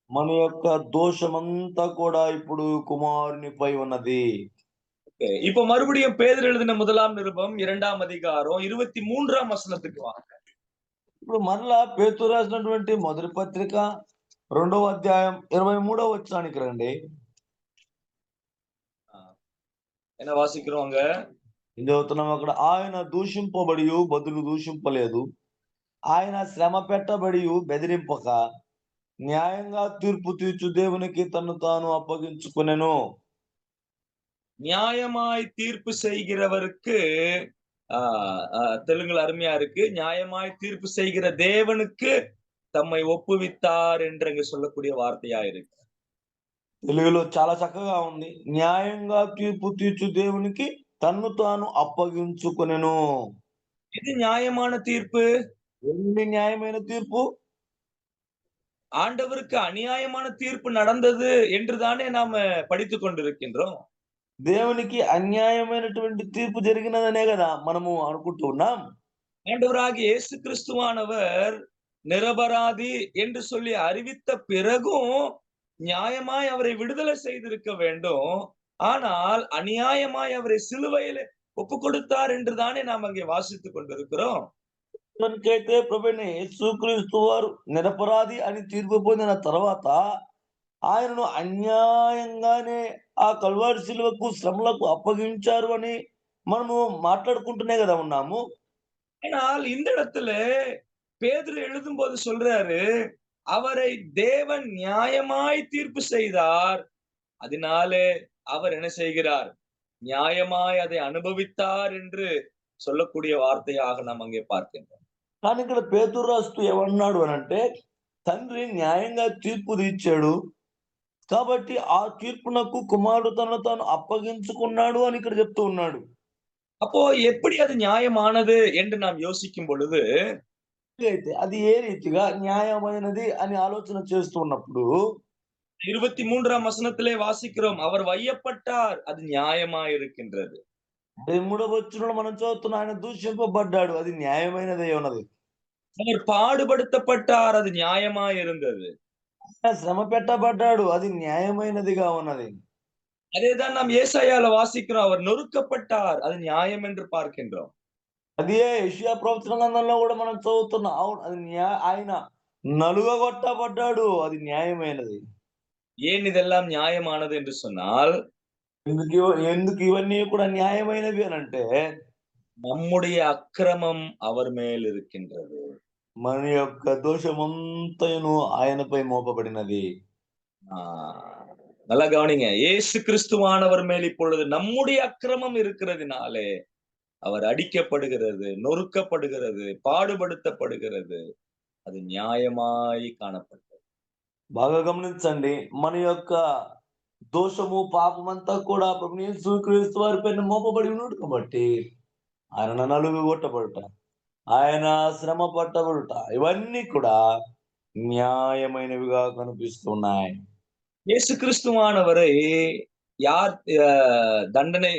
మన యొక్క దోషమంతా కూడా ఇప్పుడు కుమారునిపై ఉన్నది. இப்ப மறுபடியும் பேதுரு எழுதின முதலாம் நிருபம் 2ஆம் அதிகாரம் 23ஆம் வசனத்துக்கு வாங்க. ఇప్పుడు మరలా పేతురు రాసినటువంటి మొదటి పత్రిక 2వ అధ్యాయం 23వ వచనానికి రండి. என்ன வாசிக்கிறோம் அங்க? ఏం చదువుతున్నాం అక్కడ? ఆయన దూషింపబడి బదులు దూషింపలేదు, ఆయన శ్రమ పెట్టబడి బెదిరింపక న్యాయంగా తీర్పు తీర్చు దేవునికి తను తాను అప్పగించుకునెను. நியாயமாய் தீர்ப்பு செய்கிறவருக்கு தெலுங்குல அருமையா இருக்கு, நியாயமாய் தீர்ப்பு செய்கிற தேவனுக்கு தம்மை ஒப்புவித்தார் என்று அங்க சொல்லக்கூடிய வார்த்தையா இருக்கு. తెలుగులో చాలా చక్కగా ఉంది. న్యాయంగా తీర్పు తీర్చు దేవునికి తన్ను తాను అప్పగించుకునెను. இது நியாயமான தீர்ப்பு. ఎన్ని న్యాయమైన తీర్పు? ஆண்டவருக்கு அநியாயமான தீர்ப்பு நடந்தது என்றுதானே நாம படித்துக் கொண்டிருக்கின்றோம். దేవునికి అన్యాయమైనటువంటి తీర్పు జరిగినదనే కదా మనము అనుకుంటూ ఉన్నాం. ஆண்டவராகிய இயேசு கிறிஸ்துவானவர் நிரபராதி என்று சொல்லி அறிவித்த பிறகும் நியாயமாய் அவரை விடுதலை செய்திருக்க வேண்டும். ஆனால் அநியாயமாய் அவரை சிலுவையில ஒப்பு கொடுத்தார் என்றுதானே நாம் அங்கே வாசித்துக் கொண்டிருக்கிறோம். మనకైతే ప్రభువైన యేసుక్రీస్తు వారు నిరపరాధి అని తీర్పు పొందిన తర్వాత ఆయనను అన్యాయంగానే ఆ కల్వారి శిలువకు శ్రమలకు అప్పగించారు అని మనము మాట్లాడుకుంటూనే కదా ఉన్నాము. ஆனால் இந்த இடத்துல பேதுரு எழுதும்போது சொல்றாரு, அவரை தேவன் நியாயமாய் தீர்ப்பு செய்தார், அதனாலே அவர் என்ன செய்கிறார்? நியாயமாய் அதை அனுபவித்தார் என்று சொல்லக்கூடிய வார்த்தையாக நாம் அங்கே பார்க்கின்றோம். కానీ ఇక్కడ పేతురు రాస్తూ ఏమన్నాడు అని అంటే, తండ్రి న్యాయంగా తీర్పు తీర్చాడు కాబట్టి ఆ తీర్పునకు కుమారుడు తనను తాను అప్పగించుకున్నాడు అని ఇక్కడ చెప్తూ ఉన్నాడు. அப்போ எப்படி அது நியாயமானது என்று நாம் யோசிக்கும் பொழுது, అయితే అది ఏ రీతిగా న్యాయమైనది అని ఆలోచన చేస్తూ ఉన్నప్పుడు 23ஆம் வசனத்திலே வாசிக்கிறோம், அவர் வையப்பட்டார், அது நியாயமாய் இருக்கின்றது. 3వ వచనంలో మనం చదువుతున్న ఆయన దూషింపబడ్డాడు, అది న్యాయమైనదే ఉన్నది. அவர் பாடுபடுத்தப்பட்டார், அது நியாயமாய் இருந்தது. శ్రమ పెట్టబడ్డాడు, అది న్యాయమైనదిగా ఉన్నది. அதேதான் நாம் ஏசாயால வாசிக்கிறோம், அவர் நொறுக்கப்பட்டார், அது நியாயம் என்று பார்க்கின்றோம். అదే యెషయా ప్రవచన గ్రంథంలో కూడా మనం చదువుతున్నాం. అవును, అది ఆయన నలుగగొట్టబడ్డాడు, అది న్యాయమైనది. ஏன் இதெல்லாம் நியாயமானது என்று சொன்னால், ఎందుకు ఇవన్నీ కూడా న్యాయమైనవి అని అంటే, நம்முடைய அக்கிரமம் அவர் மேல் இருக்கின்றது. మన యొక్క దోషమంతయును ఆయనపై మోపబడినది. நல்லா கவனிங்க, இயேசு கிறிஸ்துவானவர் மேல் இப்பொழுது நம்முடைய அக்கிரமம் இருக்கிறதுனாலே அவர் அடிக்கப்படுகிறது, நொறுக்கப்படுகிறது, பாடுபடுத்தப்படுகிறது, அது நியாயமாய் காணப்பட்டது. బాగా గమనించండి, మన యొక్క దోషము పాపమంతా కూడా ప్రభువు యేసుక్రీస్తు వారి పైన మోపబడి ఉన్నాడు కాబట్టి ఆయన నలుగగొట్టబడుట, ఆయన శ్రమ పట్టబడుట, ఇవన్నీ కూడా న్యాయమైనవిగా కనిపిస్తున్నాయి. இயேசு கிறிஸ்துவானவரை யார் தண்டனை,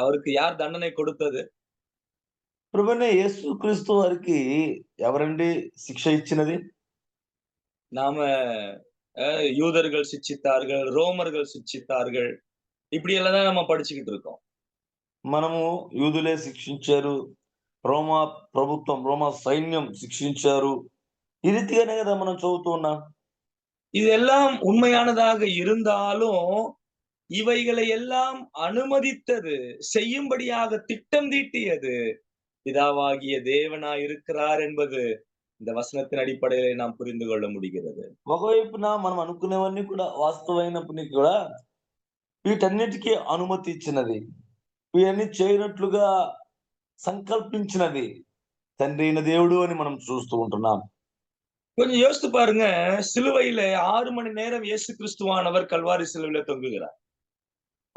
அவருக்கு யார் தண்டனை கொடுத்தது? ప్రభువైన యేసుక్రీస్తు వారికి ఎవరండి శిక్ష ఇచ్చినది? நாம யூதர்கள் சிட்சித்தார்கள், ரோமர்கள் சிட்சித்தார்கள், இப்படி எல்லாம் தான் நம்ம படிச்சுக்கிட்டு இருக்கோம். మనము యూదులే శిక్షించారు, రోమా ప్రభుత్వం, రోమా సైన్యం శిక్షించారు, ఈ రీతిగానే కదా మనం చదువుతూ ఉన్నాం. இதெல்லாம் உண்மையானதாக இருந்தாலும் இவைகளை எல்லாம் அனுமதித்தது, செய்யும்படியாக திட்டம் தீட்டியது பிதாவாகிய தேவனாய் இருக்கிறார் என்பது இந்த వచనத்தின் అడిపடையிலே நாம் புரிந்து கொள்ள முடிகிறது. ఒకవైపున మనం అనుకునేవన్నీ కూడా వాస్తవమైనప్పటికీ కూడా వీటన్నిటికీ అనుమతి ఇచ్చినది, ఇవన్నీ చేయనట్లుగా సంకల్పించినది తండ్రి అయిన దేవుడు అని మనం చూస్తూ ఉంటున్నాం. கொஞ்சம் யோசித்து பாருங்க, சிலுவையில 6 மணி நேரம் இயேசு கிறிஸ்துவானவர் கல்வாரி சிலுவையில தொங்குகிறார்.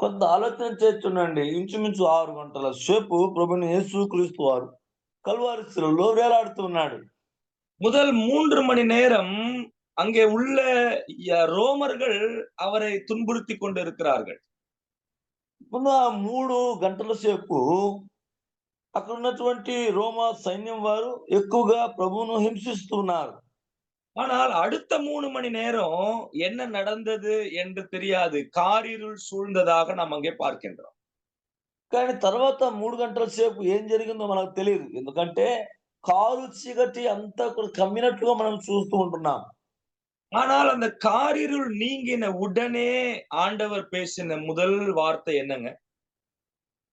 కొంత ఆలోచన చేస్తుండండి. ఇంచుమించు 6 గంటల సేపు ప్రభువైన యేసుక్రీస్తు వారు కల్వారి శిలువలో వేలాడుతూ ఉన్నాడు. முதல் 3 மணி நேரம் அங்கே உள்ள ரோமர்கள் அவரை துன்புறுத்திக் கொண்டிருக்கிறார்கள். ముందు ఆ 3 గంటల సేపు అక్కడ ఉన్నటువంటి రోమా సైన్యం వారు ఎక్కువగా ప్రభువును హింసిస్తున్నారు. ஆனால் அடுத்த 3 மணி நேரம் என்ன நடந்தது என்று தெரியாது. காரிருள் சூழ்ந்ததாக நாம் அங்கே பார்க்கின்றோம். కానీ తర్వాత 3 గంటల సేపు ఏం జరిగిందో మనకు తెలియదు. ఎందుకంటే కారు చీకటి అంతా కూడా కమ్మినట్లుగా మనం చూస్తూ ఉంటున్నాం. ஆனால் அந்த காரிருள் நீங்கின உடனே ஆண்டவர் பேசின முதல் வார்த்தை என்னங்க?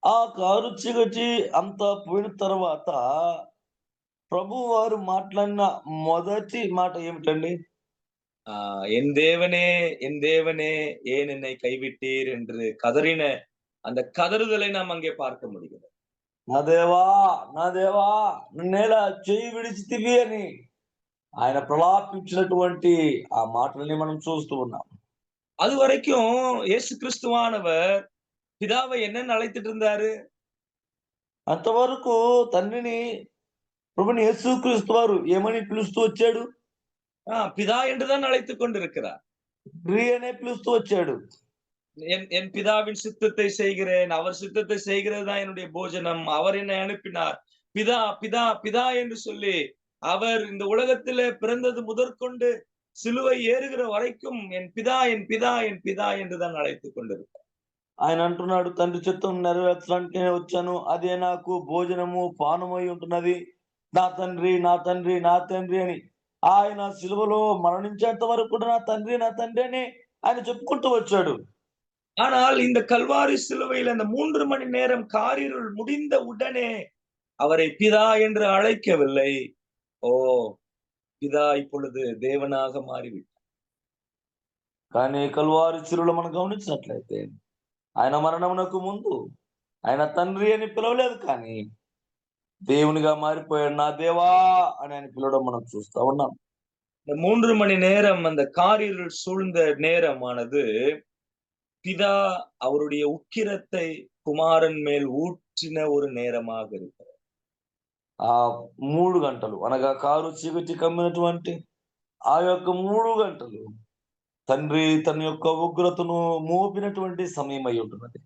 ఆ కారు చీకటి అంతా పోయిన తర్వాత ప్రభువు వారు మాట్లాడిన మొదటి మాట ఏమిటండి? என் தேவனே, என் தேவனே ஏன் என்னை கைவிட்டீர் என்று கதறின அந்த கதறுதலை நாம் அங்கே பார்க்க முடிகிறது. నా దేవా, నా దేవా నన్నేలా చేయి విడిచితివి అని ఆయన ప్రలాపించినటువంటి ఆ మాటల్ని మనం చూస్తూ ఉన్నాం. அது வரைக்கும் இயேசு கிறிஸ்துவானவர் பிதாவை என்னன்னு அழைத்துட்டு இருந்தாரு? అంతవరకు తండ్రిని ప్రభుని యేసుక్రీస్తు వారు ఏమని పిలుస్తూ వచ్చాడు? பிதா என்றுதான் அழைத்துக் கொண்டிருக்கிறார். తండ్రి అనే పిలుస్తూ వచ్చాడు. என் பிதாவின் சித்தத்தை செய்கிறேன், அவர் சித்தத்தை செய்கிறது தான் என்னுடைய போஜனம், அவர் என்னை அனுப்பினார். பிதா பிதா பிதா என்று சொல்லி அவர் இந்த உலகத்திலே பிறந்தது முதற்கொண்டு சிலுவை ஏறுகிற வரைக்கும் என் பிதா என் பிதா என் பிதா என்றுதான் அழைத்துக் கொண்டிருக்கிறார். ఆయన అంటున్నాడు, తండ్రి చిత్తం నెరవేర్చడానికి నేను వచ్చాను, అదే నాకు భోజనము పానమై ఉంటున్నది, నా తండ్రి నా తండ్రి నా తండ్రి అని. ఆయన సిలువలో మరణించేంత వరకు కూడా నా తండ్రి అని ఆయన చెప్పుకుంటూ వచ్చాడు. ஆனால் இந்த கல்வாரி சிலுவையில் அந்த 3 மணி நேரம் காரிருள் முடிந்த உடனே அவரை பிதா என்று அழைக்கவில்லை. ஓ, பிதா இப்பொழுது தேவனாக மாறிவிட்டார். కానీ కల్వారి శిలువలో మనం గమనించినట్లయితే ఆయన మరణమునకు ముందు ఆయన తండ్రి అని పిలవలేదు, కానీ దేవునిగా మారిపోయాడు. నా దేవా అని ఆయన పిలవడం మనం చూస్తా ఉన్నాం. இந்த 3 மணி நேரம் அந்த காரிருள் சூழ்ந்த நேரமானது பிதா அவருடைய உக்கிரத்தை குமாரன் மேல் ஊற்றின ஒரு நேரமாக இருக்கிறது. ఆ 3 గంటలు అనగా కారు చీకటి కమ్మినటువంటి ఆ యొక్క 3 గంటలు తండ్రి తన యొక్క ఉగ్రతను మోపినటువంటి సమయం అయి ఉంటున్నది.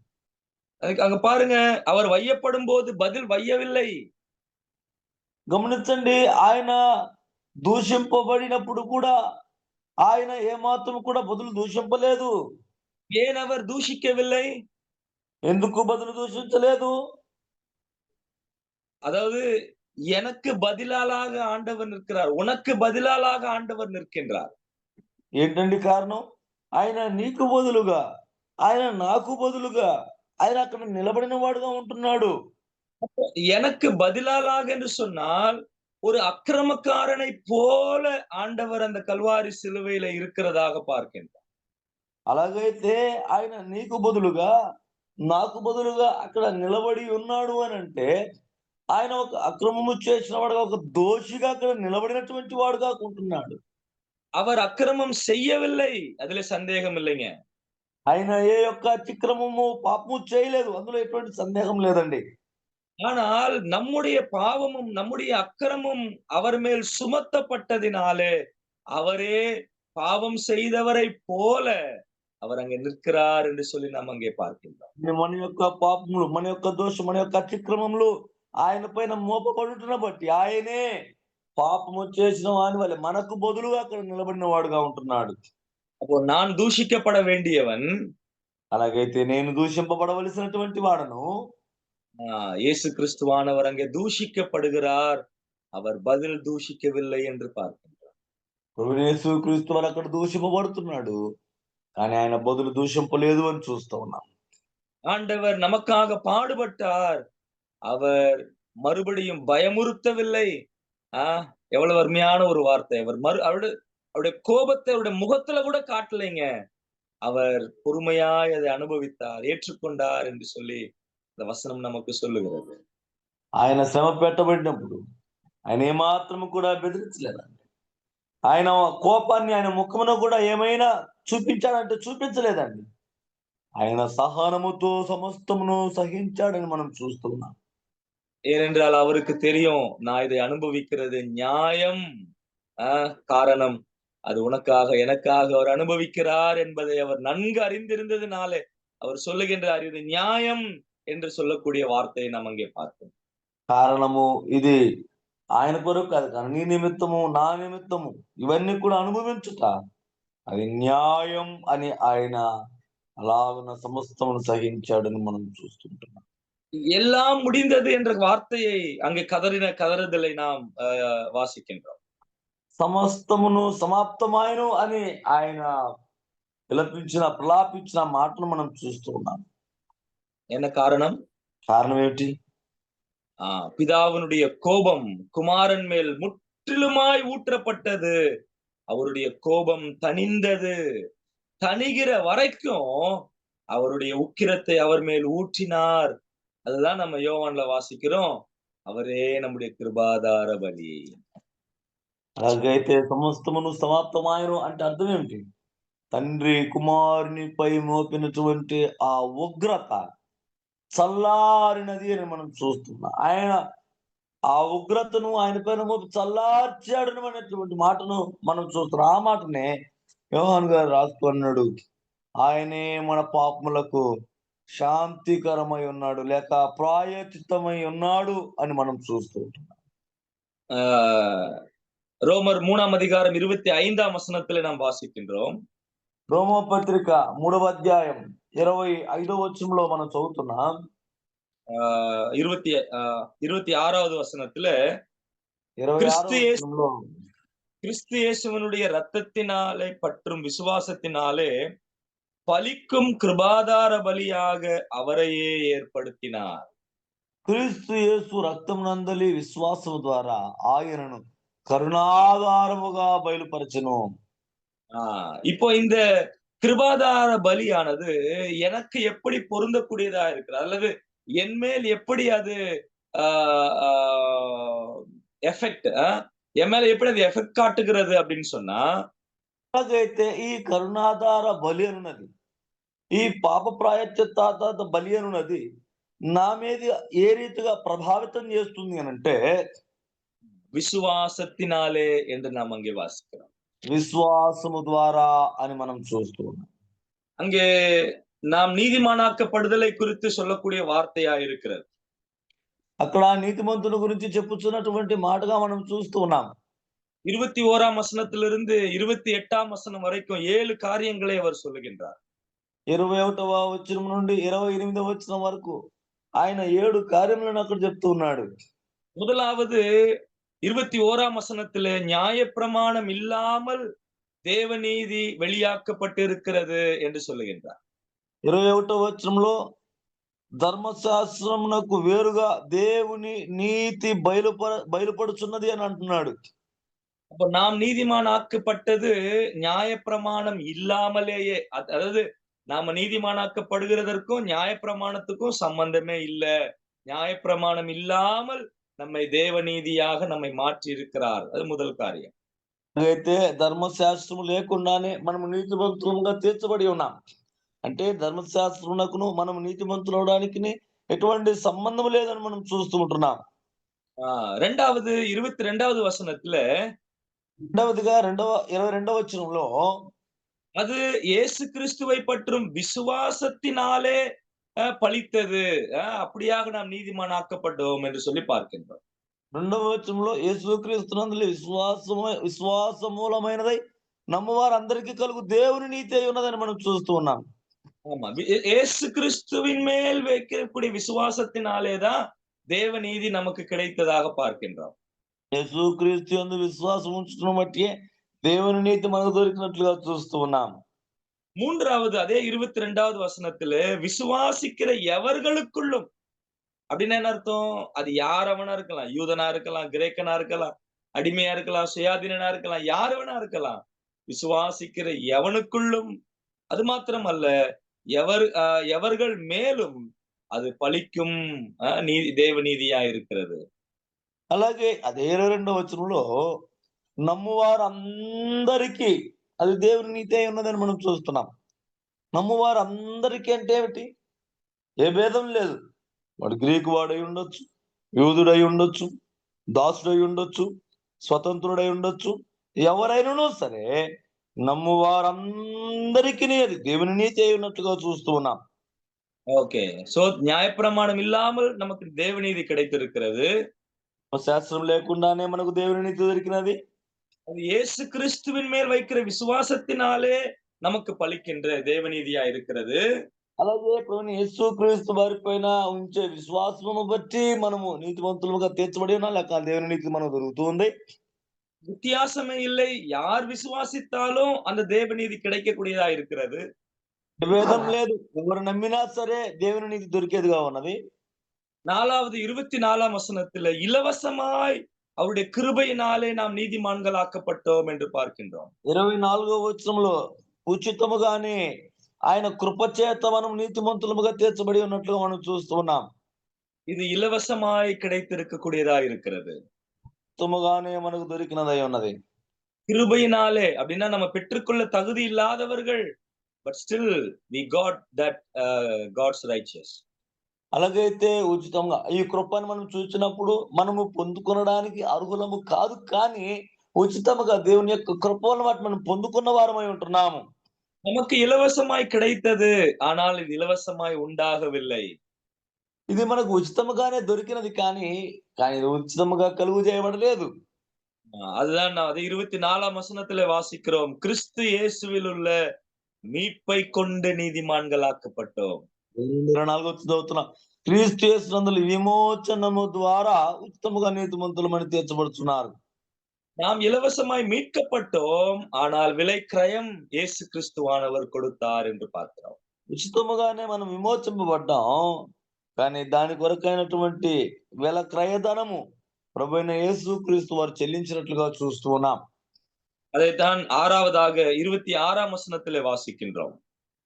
அங்க பாருங்க, அவர் வையப்படும் போது பதில் வையவில்லை. గమనించండి, ఆయన దూషింపబడినప్పుడు కూడా ఆయన ఏమాత్రం కూడా బదులు దూషింపలేదు. ஏன் அவர் தூஷிக்கவில்லை? ఎందుకు బదులు దూషించలేదు? அதாவது எனக்கு பதிலாக ஆண்டவர் நிற்கிறார், உனக்கு பதிலாக ஆண்டவர் நிற்கின்றார். ఏంటండి కారణం? ఆయన నీకు బదులుగా, ఆయన నాకు బదులుగా ఆయన అక్కడ నిలబడిన వాడుగా ఉంటున్నాడు. எனக்கு பதிலாக என்று சொன்னால் ஒரு அக்கிரமக்காரனை போல ஆண்டவர் அந்த கல்வாரி சிலுவையில இருக்கிறதாக பார்க்கின்றார். అలాగైతే ఆయన నీకు బదులుగా నాకు బదులుగా అక్కడ నిలబడి ఉన్నాడు అని అంటే ఆయన ఒక అక్రమము చేసిన వాడుగా, ఒక దోషిగా అక్కడ నిలబడినటువంటి వాడుగా ఉంటున్నాడు. அவர் அக்கிரமம் செய்யவில்லை, அதுல சந்தேகம் இல்லைங்க. ఆయన ఏ యొక్క అతిక్రమము పాపము చేయలేదు, అందులో ఎటువంటి సందేహం లేదండి. ஆனால் நம்முடைய பாவமும் நம்முடைய அக்கிரமும் அவர் மேல் சுமத்தப்பட்டதினாலே அவரே பாவம் செய்தவரை போல அவர் அங்கே நிற்கிறார் என்று சொல்லி நாம் அங்கே பார்க்கின்றோம். మన యొక్క పాపములు, మన యొక్క దోషం, మన యొక్క అతిక్రమములు ఆయన పైన మోపబడుతున్న బట్టి ఆయనే పాపము చేసిన వాని వల్ల మనకు బదులుగా అక్కడ నిలబడిన వాడుగా ఉంటున్నాడు. அப்போ நான் தூஷிக்கப்பட வேண்டியவன், అలాగైతే నేను దూషింపబడవలసినటువంటి వాడను. இயேசு கிறிஸ்துவானவர் அங்கே தூஷிக்கப்படுகிறார், அவர் பதில் தூஷிக்கவில்லை என்று பார்க்கின்றோம். ప్రభువు యేసుక్రీస్తు వారు అక్కడ దూషింపబడుతున్నాడు, కానీ ఆయన బదులు దూషింపలేదు అని చూస్తూ ఉన్నాం. ஆண்டவர் நமக்காக பாடுபட்டார். அவர் மறுபடியும் பயமுறுத்தவில்லை. எவ்வளவு அருமையான ஒரு வார்த்தை. அவர் அவருடைய கோபத்தை அவருடைய முகத்துல கூட காட்டலைங்க. அவர் பொறுமையாய் அதை அனுபவித்தார், ஏற்றுக்கொண்டார் என்று சொல்லி இந்த வசனம் நமக்கு சொல்லுகிறது. ఆయన శ్రమ పెట్టబడినప్పుడు ఆయన ఏమాత్రము కూడా బెదిరించలేదండి. ఆయన కోపాన్ని ఆయన ముఖమున కూడా ఏమైనా చూపించాడంటే చూపించలేదండి. ఆయన సహనముతో సమస్తమును సహించాడని మనం చూస్తున్నాం. ஏனென்றால் அவருக்கு தெரியும், நான் இதை அனுபவிக்கிறது நியாயம். காரணம் அது உனக்காக எனக்காக அவர் அனுபவிக்கிறார் என்பதை அவர் நன்கு அறிந்திருந்ததுனாலே அவர் சொல்லுகின்றார், இது நியாயம் என்று சொல்லக்கூடிய வார்த்தையை நாம் அங்கே பார்க்கிறோம். కారణము ఇది ఆయన కొరకు కాదు, కానీ నీ నిమిత్తము నా నిమిత్తము ఇవన్నీ కూడా అనుభవించుట అది న్యాయం అని ఆయన అలాగున సమస్తమును సహించాడని మనం చూస్తుంటున్నాం. எல்லாம் முடிந்தது என்ற வார்த்தையை அங்கே கதறுதலை நாம் வாசிக்கின்றோம். సమస్తమును సమాప్తమాయను అని ఆయన ప్రలాపించిన మాటను మనం చూస్తూ ఉన్నాం. என்ன காரணம்? కారణం ఏమిటి? பிதாவினுடைய கோபம் குமாரன் மேல் முற்றிலுமாய் ஊற்றப்பட்டது. அவருடைய கோபம் தணிந்தது. தணிகிற வரைக்கும் அவருடைய உக்கிரத்தை அவர் மேல் ஊற்றினார். அதுதான் நம்ம யோவான்ல வாசிக்கிறோம். அவரே நம்முடைய கிருபாதார பலி. అలాగైతే సమస్తమును సమాప్తమాయను అంటే అర్థం ఏమిటి? తండ్రి కుమారునిపై మోపినటువంటి ఆ ఉగ్రత చల్లారినది అని మనం చూస్తున్నాం. ఆయన ఆ ఉగ్రతను ఆయన పైన మోపి చల్లార్చాడని అనేటువంటి మాటను మనం చూస్తున్నాం. ఆ మాటనే యోహాను గారు రాసుకున్నాడు, ఆయనే మన పాపములకు శాంతికరమై ఉన్నాడు లేక ప్రాయచిత్తమై ఉన్నాడు అని మనం చూస్తూ ఉంటున్నాం. ரோமர் 3ஆம் அதிகாரம் 25ஆம் வசனத்திலே நாம் வாசிக்கின்றோம். రోమపత్రిక 3వ అధ్యాయం 25వ వచనంలో మనం చదువుతున్నాం. 26வது வசனத்துல கிறிஸ்து இயேசுவினுடைய இரத்தத்தினாலே பற்றும் விசுவாசத்தினாலே பலிக்கும் கிருபாதார பலியாக அவரையே ஏற்படுத்தினார். క్రీస్తు యేసు రక్తమునందలి విశ్వాసము ద్వారా ఆయనను కరుణాధారముగా బయలుపరచెను. இப்போ இந்த கிருபாதார பலியானது எனக்கு எப்படி பொருந்தக்கூடியதா இருக்கிறது, அல்லது என் மேல் எப்படி அது எஃபெக்ட் என் மேல எப்படி அது எஃபெக்ட் காட்டுகிறது அப்படின்னு சொன்னா, అలాగైతే ఈ కరుణాధార బలి అనున్నది, ఈ పాప ప్రాయశ్చిత్త బలి అనున్నది నా మీద ఏ రీతిగా ప్రభావితం చేస్తుంది అని అంటే, விசுவாசத்தினாலே என்று நாம் அங்கே வாசிக்கிறோம். విశ్వాసము ద్వారా అని మనం చూస్తూ ఉన్నాం. அங்கே நாம் நீதிமானாக்கப்படுதலை குறித்து சொல்லக்கூடிய வார்த்தையா இருக்கிறது. అక్కడ నీతిమంతుల గురించి చెప్పుచున్నటువంటి మాటగా మనం చూస్తూ ఉన్నాం. 21ஆம் வசனத்திலிருந்து 28ஆம் வசனம் வரைக்கும் 7 காரியங்களை அவர் சொல்லுகின்றார். 21వ వచనం నుండి 28వ వచనం వరకు ఆయన 7 కార్యములను అక్కడ చెప్తూ ఉన్నాడు. முதலாவது 21ஆம் வசனத்திலே நியாயப்பிரமாணம் இல்லாமல் தேவநீதி வெளியாக்கப்பட்டிருக்கிறது என்று சொல்லுகின்றார். 21వ వచనంలో ధర్మశాస్త్రమునకు వేరుగా దేవుని నీతి బయలుపడుచున్నది అని అంటున్నాడు. அப்ப நாம் நீதிமான் ஆக்கப்பட்டது நியாயப்பிரமாணம் இல்லாமலேயே, அதாவது நாம நீதிமானாக்கப்படுகிறதற்கும் நியாயப்பிரமாணத்துக்கும் சம்பந்தமே இல்ல. நியாயப்பிரமாணம் இல்லாமல் நம்மை தேவநீதியாக நம்மை மாற்றி இருக்கிறார். அது முதல் காரியம். అయితే ధర్మశాస్త్రము లేకుండానే మనం నీతిమంతులుగా తీర్చబడి ఉన్నాం. అంటే ధర్మశాస్త్రమునకును మనం నీతిమంతులు అవడానికి ఎటువంటి సంబంధం లేదని మనం చూస్తూ ఉంటున్నాం. రెండవది 22வது வசனத்துல, రెండవదిగా 22వ వచనంలో அது இயேசு கிறிஸ்துவை பற்றும் விசுவாசத்தினாலே பலித்தது, அப்படியாக நாம் நீதிமான் ஆக்கப்பட்டோம் என்று சொல்லி பார்க்கின்றோம். రెండవ వచనంలో యేసుక్రీస్తునందు విశ్వాస మూలమైనదై నమ్మవారందరికీ కలుగు దేవుని నీతి అయి ఉన్నదని మనం చూస్తూ ఉన్నాం. ஆமா, இயேசு கிறிஸ்துவின் மேல் வைக்கக்கூடிய விசுவாசத்தினாலேதான் தேவநீதி நமக்கு கிடைத்ததாக பார்க்கின்றோம். యేసుక్రీస్తు యందు విశ్వాసం ఉంచడం బట్టి దేవుని నీతి మనకు దొరికినట్లుగా చూస్తూ ఉన్నాం. மூன்றாவது அதே 22வது வசனத்துல விசுவாசிக்கிற எவர்களுக்குள்ளும் அப்படின்னு என்ன அர்த்தம்? அது யாரவனா இருக்கலாம், யூதனா இருக்கலாம், கிரேக்கனா இருக்கலாம், அடிமையா இருக்கலாம், சுயாதீனனா இருக்கலாம், யார் வேணா இருக்கலாம். விசுவாசிக்கிற எவனுக்குள்ளும் அது மாத்திரமல்ல, எவர்கள் மேலும் அது పలిக்கும் నీతి దేవ నీతియా இருக்கிறது. అలాగే అదే 22వ వచనంలో నమ్మువారందరికీ అది దేవుని నీతి అయి ఉన్నదని మనం చూస్తున్నాం. నమ్మువారందరికీ అంటే ఏమిటి? ఏ భేదం లేదు. వాడు గ్రీకు వాడై ఉండొచ్చు, యూదుడై ఉండొచ్చు, దాసుడై ఉండొచ్చు, స్వతంత్రుడై ఉండొచ్చు, ఎవరైనానూ సరే నమ్మువారందరికీ అది దేవుని నీతి అయి ఉన్నట్లుగా చూస్తూ ఉన్నాం. ஓகே. சோ நியாயப்பிரமாணம் இல்லாமல் நமக்கு தேவநீதி கிடைத்திருக்கிறது. శాస్త్రం లేకుండానే మనకు దేవుని నీతి దొరికినది. அது இயேசு கிறிஸ்துவின் மேல் வைக்கிற விசுவாசத்தினாலே நமக்கு பலிக்கின்ற தேவநீதியா இருக்கிறது. అలాగే ప్రభువైన యేసుక్రీస్తు వారి పైన ఉంచే విశ్వాసమును బట్టి మనము నీతిమంతులుగా తీర్చబడి ఉన్నాం, లేక దేవుని నీతి మనకు దొరుకుతూ ఉంది. வித்தியாசமே இல்லை. யார் விசுவாசித்தாலும் அந்த தேவநீதி கிடைக்கக்கூடியதா இருக்கிறது. భేదం లేదు. ఎవరు నమ్మినా సరే దేవుని నీతి దొరికేదిగా ఉన్నది. 4வது 24ஆம் வசனத்துல இலவசமாய் அவருடைய கிருபையினாலே நாம் நீதிமான்களாக்கப்பட்டோம் என்று பார்க்கின்றோம். 24వ వచనంలో ఉచితముగానే ఆయన కృపచేత మనం నీతిమంతులుగా తీర్చబడి ఉన్నట్లుగా మనం చూస్తూ ఉన్నాం. இது இலவசமாய் கிடைத்திருக்கக்கூடியதா இருக்கிறது. ఉచితముగానే మనకు దొరికినదై ఉన్నది. கிருபையினாலே அப்படின்னா நம்ம பெற்றுக்கொள்ள தகுதி இல்லாதவர்கள், but still we got that God's righteous. అలాగైతే ఉచితంగా ఈ కృపను మనం చూసినప్పుడు మనము పొందుకొనడానికి అర్హులము కాదు, కానీ ఉచితముగా దేవుని యొక్క కృపను బట్టి మనం పొందుకున్న వారమై ఉంటున్నాము. நமக்கு இலவசமாய் கிடைத்தது, ஆனால் இது இலவசமாய் உண்டாகவில்லை. ఇది మనకు ఉచితముగానే దొరికినది, కానీ ఇది ఉచితముగా కలుగు చేయబడలేదు. அதுதான் அது 24ஆம் வசனத்துல வாசிக்கிறோம். கிறிஸ்து இயேசுவில் உள்ள மீட்பை கொண்டு நீதிமான்களாக்கப்பட்டோம். 24 చదువుతున్నాం. క్రీస్తు యేసునందు విమోచనము ద్వారా ఉచితముగా నీతిమంతులమని తీర్చబడుతున్నారు. நாம் இலவசமாய் மீட்கப்பட்டோம், ஆனால் விலை கிரயம் இயேசு கிறிஸ்துவானவர் கொடுத்தார் என்று பார்க்கிறோம். ఉచితముగానే మనం విమోచింపబడ్డాం, కానీ దాని కొరకైనటువంటి వెల క్రయధనము ప్రభువైన యేసు క్రీస్తు వారు చెల్లించినట్లుగా చూస్తూ ఉన్నాం. அதைத்தான் 6வதாக 26ஆம் வசனத்திலே வாசிக்கின்றோம்.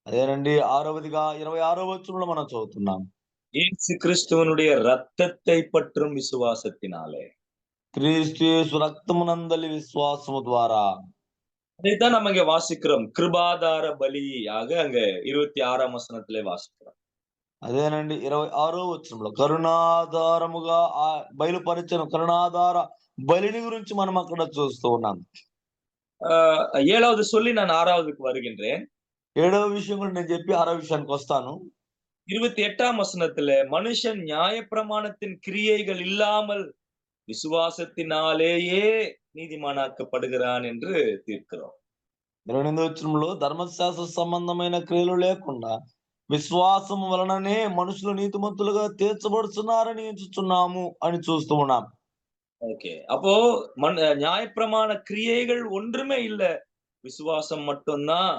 అదేనండి 6వదిగా 26వ వచనంలో మనం చదువుతున్నాం. இயேசு கிறிஸ்துவனுடைய இரத்தத்தை பற்றும் விசுவாசத்தினாலே. క్రీస్తు యేసు రక్తమునందలి విశ్వాసము ద్వారా. அதைத்தான் நம்ம இங்க வாசிக்கிறோம். கிருபாதார பலியாக அங்க 26ஆம் வசனத்திலே வாசிக்கிறோம். అదేనండి 26వ వచనంలో కరుణాధారముగా బయలుపరిచిన కరుణాధార బలిని గురించి మనం అక్కడ చూస్తూ ఉన్నాం. 7வது சொல்லி நான் 6வதுக்கு வருகின்றேன். 7వ విషయం కూడా నేను చెప్పి 6వ విషయానికి వస్తాను. 28ஆம் வசனத்துல மனுஷன் நியாயப்பிரமாணத்தின் கிரியைகள் இல்லாமல் விசுவாசத்தினாலேயே நீதிமானாக்கப்படுகிறான் என்று தீர்க்கிறோம். 28వ వచనంలో ధర్మశాస్త్ర సంబంధమైన క్రియలు లేకుండా విశ్వాసము వలననే మనుషులు నీతిమంతులుగా తీర్చబడుతున్నారని ఎంచుచున్నాము అని చూస్తూ ఉన్నాం. ஓகே. அப்போ நியாயப்பிரமாண கிரியைகள் ஒன்றுமே இல்ல. விசுவாசம் மட்டும்தான்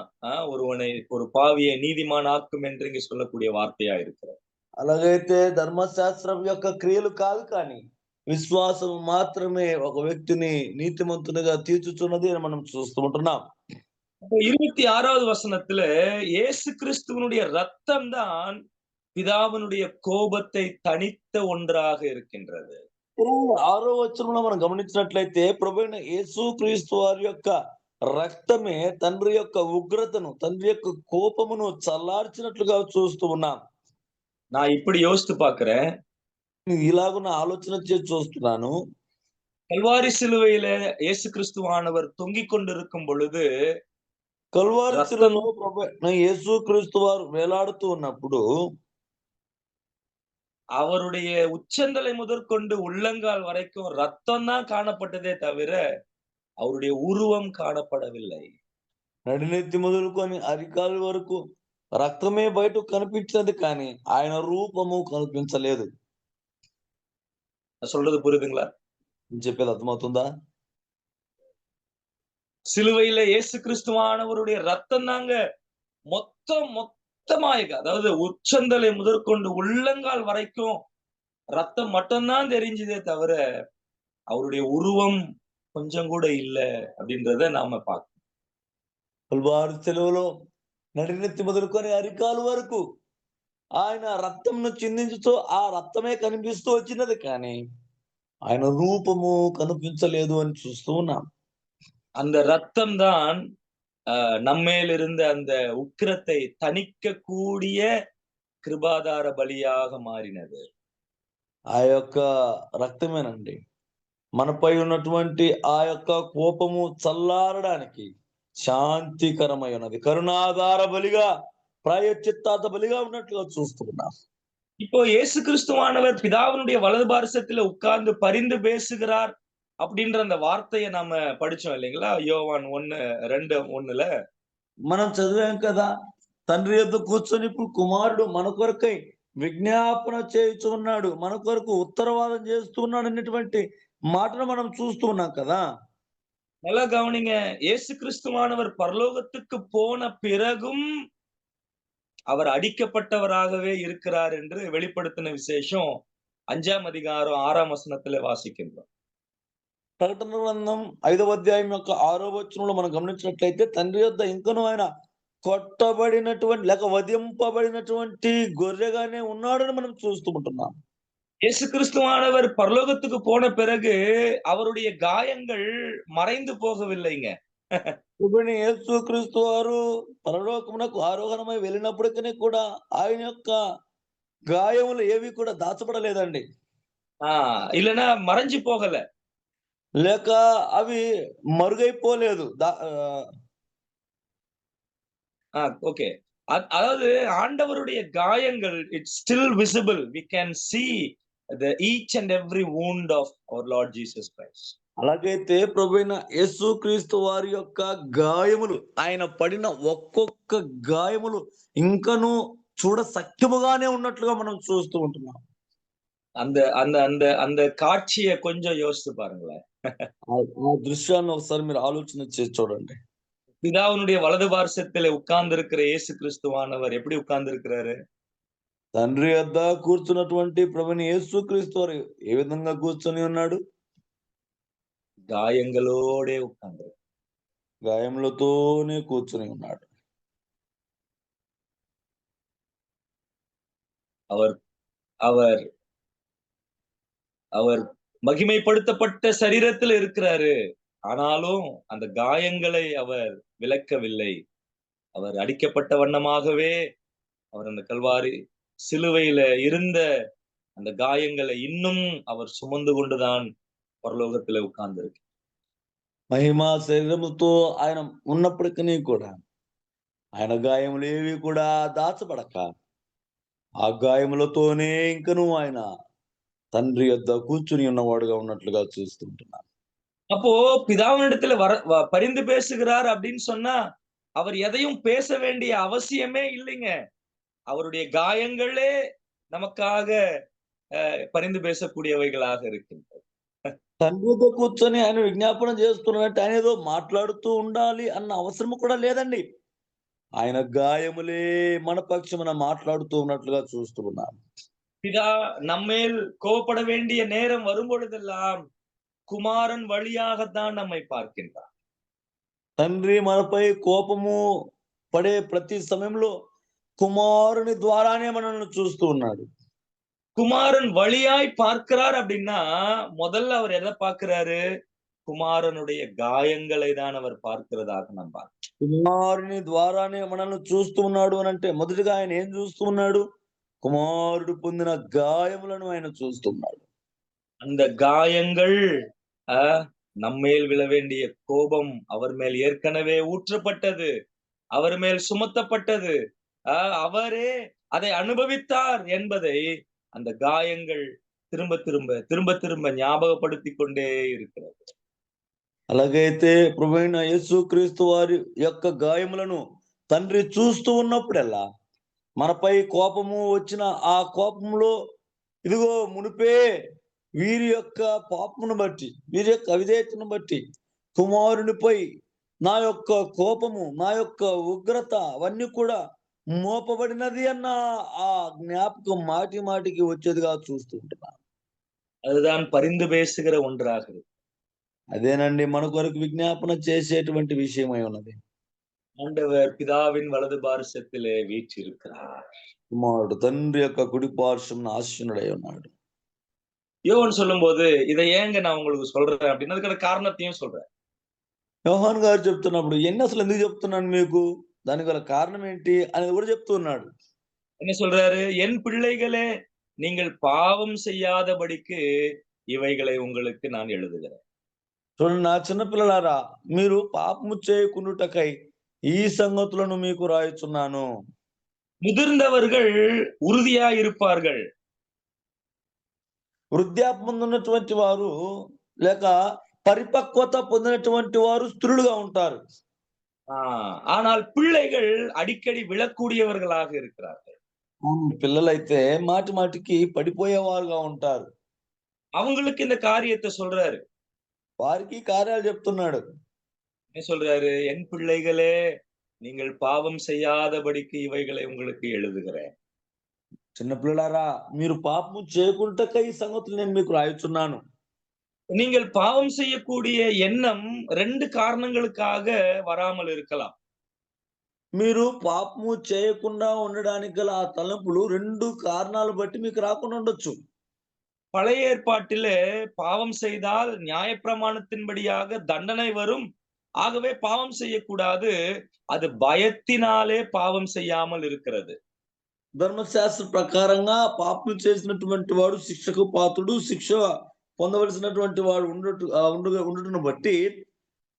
ஒரு பாவியை நீதிமான் ஆக்கும் என்று இங்க சொல்லக்கூடிய வார்த்தையா இருக்கிறது. అలాగైతే ధర్మశాస్త్రం యొక్క క్రియలు కాదు, కానీ విశ్వాసం మాత్రమే ఒక వ్యక్తిని నీతిమంతునిగా తీర్చుచున్నది అని మనం చూస్తూ ఉంటున్నాం. 26வது வசனத்துல இயேசு கிறிஸ்துவனுடைய ரத்தம் தான் பிதாவினுடைய கோபத்தை தணித்த ஒன்றாக இருக்கின்றது. 6వ వచనంలో మనం గమనించినట్లయితే ప్రభువైన యేసు క్రీస్తు వారి యొక్క రక్తమే తండ్రి యొక్క ఉగ్రతను, తండ్రి యొక్క కోపమును చల్లార్చినట్లుగా చూస్తూ ఉన్నాం. நான் இப்படி யோசித்து பார்க்கிறேன். ఇలాగున్న ఆలోచన చేసి చూస్తున్నాను. கல்வாரி சிலுவையில இயேசு கிறிஸ்துவானவர் தொங்கிக் கொண்டிருக்கும் பொழுது కల్వారి శిలువలో ప్రభువైన యేసు క్రీస్తు వారు వేలాడుతూ ఉన్నప్పుడు அவருடைய உச்சந்தலை முதற்கொண்டு உள்ளங்கால் வரைக்கும் ரத்தம் தான் காணப்பட்டதே தவிர அவருடைய உருவம் காணப்படவில்லை. నడినెత్తి మొదలుకొని అరికాల వరకు రక్తమే బయట కనిపించినది, కానీ ఆయన రూపము కనిపించలేదు. சொல்றது புரியுதுங்களா? చెప్పేది అర్థమవుతుందా? சிலுவையில இயேசு கிறிஸ்துவானவருடைய ரத்தம் தாங்க மொத்தமாயிக, அதாவது உச்சந்தலை முதற்கொண்டு உள்ளங்கால் வரைக்கும் ரத்தம் மட்டும்தான் தெரிஞ்சதே தவிர அவருடைய உருவம் கொஞ்சம் கூட இல்ல அப்படின்றத நாம பார்க்கணும். కల్వారి సెలవులో నడినెత్తి మొదలుకొని అరికాలు వరకు ఆయన రక్తంను చిందించుతూ ఆ రక్తమే కనిపిస్తూ వచ్చినది, కానీ ఆయన రూపము కనిపించలేదు అని చూస్తూ ఉన్నాం. அந்த ரத்தம் தான் நம்மேல் இருந்த அந்த உக்கிரத்தை தணிக்க கூடிய கிருபாதார பலியாக మారినది. ఆ యొక్క రక్తమేనండి మనపై ఉన్నటువంటి ఆ యొక్క కోపము చల్లారడానికి శాంతికరమై ఉన్నది, కరుణాధార బలిగా, ప్రాయశ్చిత్తార్థ బలిగా ఉన్నట్లుగా చూస్తున్నాం. இப்போ இயேசு கிறிஸ்துவானவர் பிதாவினுடைய வலது பாரசத்துல உட்கார்ந்து பரிந்து பேசுகிறார் அப்படின்ற அந்த வார்த்தையை நாம படிச்சோம் இல்லைங்களா? யோவான் 1:2-1 మనం చదివాం కదా, తండ్రి యొద్ద కూర్చొని ఇప్పుడు కుమారుడు మన కొరకై విజ్ఞాపన చేయుచు ఉన్నాడు, మన కొరకు ఉత్తరవాదం చేస్తున్నాడు అనేటువంటి మాటను మనం చూస్తూ ఉన్నాం కదా. நல்லா கவனிங்க, இயேசு கிறிஸ்துவானவர் பரலோகத்துக்கு போன பிறகும் அவர் அடிக்கப்பட்டவராகவே இருக்கிறார் என்று வெளிப்படுத்தின விசேஷம் 5ஆம் அதிகாரம் 6ஆம் வசனத்துல வாசிக்கின்றோம். ప్రకటన గ్రంథం 5వ అధ్యాయం యొక్క 6వ వచనంలో మనం గమనించినట్లయితే తండ్రి యొద్ద ఇంకనూ ఆయన కొట్టబడినటువంటి లేక వధింపబడినటువంటి గొర్రెగానే ఉన్నాడని మనం చూస్తూ ఉంటున్నాం. இயேசு கிறிஸ்துவானவர் பரலோகத்துக்கு போன பிறகு அவருடைய காயங்கள் மறைந்து போகவில்லைங்க. ఇప్పుడు యేసు క్రీస్తు వారు పరలోకమునకు ఆరోహణమై వెళ్ళినప్పటికీ కూడా ఆయన యొక్క గాయములు ఏవి కూడా దాచబడలేదండి, இல்லைன்னா மறைஞ்சு போகல, లేక అవి మరుగైపోలేదు. ஓகே. அதாவது ஆண்டவருடைய காயங்கள் it's still visible. we can see the each and every wound of our Lord Jesus Christ. అలాగైతే ప్రభువైన యేసు క్రీస్తు వారి యొక్క గాయములు, ఆయన పడిన ఒక్కొక్క గాయములు ఇంకను చూడ సఖ్యముగానే ఉన్నట్లుగా మనం చూస్తూ ఉంటున్నాం. அந்த அந்த அந்த அந்த காட்சியை கொஞ்சம் யோசித்து பாருங்களேன். ఆ దృశ్యాన్ని ఒకసారి మీరు ఆలోచన చేసి చూడండి. பிதாவினுடைய வலது பார்சத்திலே உட்கார்ந்து இருக்கிற இயேசு கிறிஸ்துவானவர் எப்படி உட்கார்ந்து இருக்கிறாரு? తండ్రి వద్ద కూర్చున్నటువంటి ప్రభువైన యేసు క్రీస్తు వారు ఏ విధంగా కూర్చొని ఉన్నాడు? గాయంగలోడే ఉట్టాడు, గాయములతోనే కూర్చొని ఉన్నాడు. அவர் அவர் அவர் மகிமைப்படுத்தப்பட்ட சரீரத்தில் இருக்கிறாரு, ஆனாலும் அந்த காயங்களை அவர் விலக்கவில்லை. அவர் அடிக்கப்பட்ட வண்ணமாகவே அவர் அந்த கல்வாரி சிலுவையில இருந்த அந்த காயங்களை இன்னும் அவர் சுமந்து கொண்டுதான் పరలోకத்திலே ఉట్టాందిருக்கு. మహిమా శరీరముతో ఆయన ఉన్నప్పటికీ కూడా ఆయన గాయములు ఏవి కూడా దాచబడక ఆ గాయములతోనే ఇంకను ఆయన తండ్రి యొద్ద కూర్చుని ఉన్నవాడుగా ఉన్నట్లుగా చూస్తుంటున్నాను. அப்போ பிதாவினிடத்துல பரிந்து பேசுகிறார் அப்படின்னு சொன்னா அவர் எதையும் பேச வேண்டிய அவசியமே இல்லைங்க. அவருடைய காயங்களே நமக்காக பரிந்து பேசக்கூடியவைகளாக இருக்கின்றது. తండ్రితో కూర్చొని ఆయన విజ్ఞాపన చేస్తున్నట్టు ఆయన ఏదో మాట్లాడుతూ ఉండాలి అన్న అవసరం కూడా లేదండి. ఆయన గాయములే మన పక్షమున మాట్లాడుతూ ఉన్నట్లుగా చూస్తూ ఉన్నాను. பிதா நம்மேல் கோபப்பட வேண்டிய நேரம் வரும் பொழுதெல்லாம் குமாரன் வழியாகத்தான் நம்மை பார்க்கின்றார். తండ్రి మనపై కోపము పడే ప్రతి సమయంలో కుమారుని ద్వారానే మనల్ని చూస్తూ ఉన్నాడు. குமாரன் வழியாய் பார்க்கிறார் அப்படின்னா முதல்ல அவர் எதை பார்க்கிறாரு? కుమారనుடைய గాయங்களை தான் அவர் பார்க்கிறதாக நாம் பார்க்கிறோம். కుమారుని ద్వారానే మనల్ని చూస్తూ ఉన్నాడు అని అంటే మొదటిగా ఆయన ఏం చూస్తూ ఉన్నాడు? కుమారుడు పొందిన గాయములను ఆయన చూస్తున్నాడు. அந்த காயங்கள் நம்மேல் விழ வேண்டிய கோபம் அவர் மேல் ஏற்கனவே ஊற்றப்பட்டது, அவர் மேல் சுமத்தப்பட்டது, அவரே அதை அனுபவித்தார் என்பதை அந்த காயங்கள் திரும்ப திரும்ப திரும்ப திரும்ப ஞாபகப்படுத்தி கொண்டே இருக்கிறது. అలాగైతే ప్రభువైన యేసుక్రీస్తు వారి యొక్క గాయములను తండ్రి చూస్తూ ఉన్నప్పుడల్లా మనపై కోపము వచ్చిన ఆ కోపంలో ఇదిగో మునిపే వీరి యొక్క పాపమును బట్టి, వీరి యొక్క అవిధేయతను బట్టి కుమారునిపై నా యొక్క కోపము, నా యొక్క ఉగ్రత అవన్నీ కూడా మోపబడినది అన్న ఆ జ్ఞాపకం మాటి మాటికి వచ్చేదిగా చూస్తుంటున్నాను. அதுதான் பரிந்து பேசுகிற ஒன்றாக இருக்கு. అదేనండి మన కొరకు విజ్ఞాపన చేసేటువంటి విషయమై ఉన్నది. ஆண்டவர் பிதாவின் வலது பாரசத்திலே வீற்றிருக்கிறார். కుమారుడు తండ్రి యొక్క కుడి పార్శ్వమున ఆసీనుడై ఉన్నాడు. யோவான் சொல்லும்போது இதை ஏங்க நான் உங்களுக்கு சொல்றேன் அப்படின்னு அதுக்கான காரணத்தையும் சொல்றேன். యోహాను గారు చెప్తున్నప్పుడు ఎన్ని అసలు ఎందుకు చెప్తున్నాను మీకు, దానికి గల కారణం ఏంటి అనేది కూడా చెప్తున్నాడు. என்ன சொல்றாரு? என் பிள்ளைகளே, நீங்கள் பாவம் செய்யாதபடிக்கு இவைகளை உங்களுக்கு நான் எழுதுகிறேன். చూడండి, నా చిన్న పిల్లలారా, మీరు పాపము చేయకుండుటకై ఈ సంగతులను మీకు రాయుచున్నాను. முதிர்ந்தவர்கள் உறுதியா இருப்பார்கள். వృద్ధాప్యం ఉన్నటువంటి వారు లేక పరిపక్వత పొందినటువంటి వారు స్థిరులుగా ఉంటారు. ஆனால் பிள்ளைகள் அடிக்கடி விழக்கூடியவர்களாக இருக்கிறார்கள். పిల్లలైతే మాటి మాటికి పడిపోయేవారుగా ఉంటారు. அவங்களுக்கு இந்த காரியத்தை சொல்றாரு. వారికి కార్యాలు చెప్తున్నాడు. என்ன சொல்றாரு? என் பிள்ளைகளே, நீங்கள் பாவம் செய்யாதபடிக்கு இவைகளை உங்களுக்கு எழுதுகிறேன். చిన్న పిల్లలారా, మీరు పాపము చేయకుంటకై ఈ సంగతులు నేను మీకు రాయుచున్నాను. நீங்கள் பாவம் செய்யக்கூடிய எண்ணம் 2 காரணங்களுக்காக வராமல் இருக்கலாம். మీరు పాపము చేయకుండా ఉండడానికి గల ఆ తలంపులు 2 కారణాలు బట్టి మీకు రాకుండా ఉండొచ్చు. பழைய ஏற்பாட்டிலே பாவம் செய்தால் நியாயப்பிரமாணத்தின்படியாக தண்டனை வரும். ஆகவே பாவம் செய்யக்கூடாது. அது பயத்தினாலே பாவம் செய்யாமல் இருக்கிறது. ధర్మశాస్త్ర ప్రకారంగా పాపం చేసినటువంటి వాడు శిక్షకు పాత్రుడు, శిక్ష పొందవలసినటువంటి వాడు ఉండటను బట్టి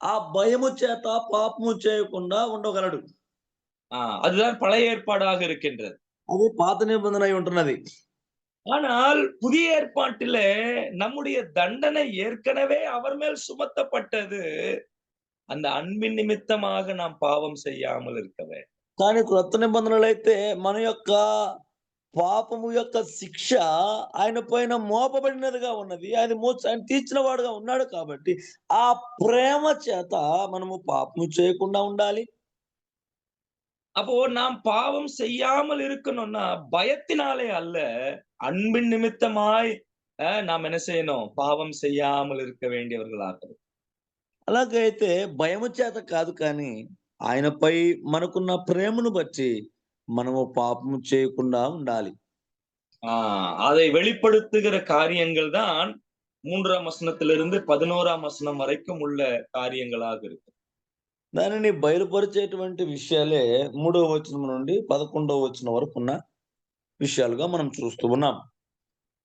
ఆ భయము చేత పాపము చేయకుండా ఉండగలడు. அதுதான் பழைய ஏற்பாடாக இருக்கின்றது. అది పాత నిబంధన అయి ఉంటున్నది. ஆனால் புதிய ஏற்பாட்டிலே நம்முடைய தண்டனை ஏற்கனவே அவர் மேல் சுமத்தப்பட்டது. அந்த அன்பின் நிமித்தமாக நாம் பாவம் செய்யாமல் இருக்க வேண்டும். కానీ క్రొత్త నిబంధనలు అయితే మన యొక్క పాపము యొక్క శిక్ష ఆయన పైన మోపబడినదిగా ఉన్నది. ఆయన తీర్చిన వాడుగా ఉన్నాడు. కాబట్టి ఆ ప్రేమ చేత మనము పాపము చేయకుండా ఉండాలి. அப்போ நாம் பாவம் செய்யாமல் இருக்கணும்னா பயத்தினாலே அல்ல, அன்பின் நிமித்தமாய் நாம் என்ன செய்யணும்? பாவம் செய்யாமல் இருக்க வேண்டியவர்களாக. అలాగైతే భయము చేత కాదు, కానీ ఆయనపై మనకున్న ప్రేమను బట్టి మనము పాపము చేయకుండా ఉండాలి. அதை வெளிப்படுத்துகிற காரியங்கள் தான் 3ஆம் வசனத்திலிருந்து 11ஆம் வசனம் வரைக்கும் உள்ள காரியங்களாக இருக்கு. దానిని బయలుపరిచేటువంటి విషయాలే 3వ వచనం నుండి 11వ వచనం వరకు ఉన్న విషయాలుగా మనం చూస్తూ ఉన్నాం.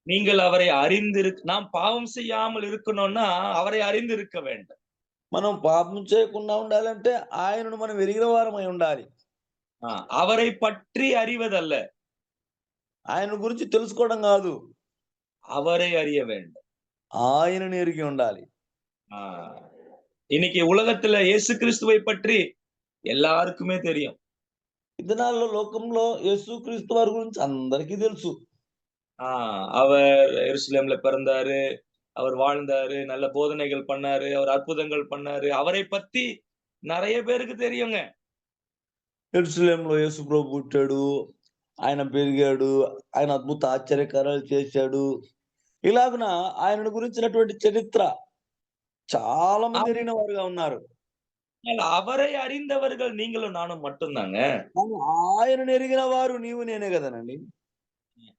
நீங்கள் அவரை நாம் பாவம் செய்யாமல் இருக்கணும்னா அவரை அறிந்திருக்க வேண்டும். మనం పాపం చేయకుండా ఉండాలంటే ఆయనను మనం ఎరిగిన వారమై ఉండాలి. அவரை பற்றி அறிவதல்ல, ఆయన గురించి తెలుసుకోవడం కాదు, அவரை அறிய வேண்டும். ఆయనను ఎరిగి ఉండాలి. இன்னைக்கு உலகத்துல இயேசு கிறிஸ்துவை பற்றி எல்லாருக்குமே தெரியும். ఈ దినాల్లో లోకంలో యేసుక్రీస్తు వారి గురించి అందరికీ తెలుసు. அவர் எருசலேம்ல பிறந்தாரு, அவர் வாழ்ந்தாரு, நல்ல போதனைகள் பண்ணாரு, அவர் அற்புதங்கள் பண்ணாரு. அவரை பத்தி நிறைய பேருக்கு தெரியுங்க. యెరూషలేములో యేసు ప్రభు పుట్టాడు, ఆయన పెరిగాడు, ఆయన అద్భుత ఆశ్చర్యకార్యాలు చేశాడు. ఇలాగున ఆయనను గురించినటువంటి చరిత్ర చాలా మంది ఎరిగిన వారుగా ఉన్నారు. அவரை அறிந்தவர்கள் நீங்களும் நானும் மட்டும்தாங்க. కానీ ఆయనను ఎరిగిన వారు నీవు నేనే కదనండి.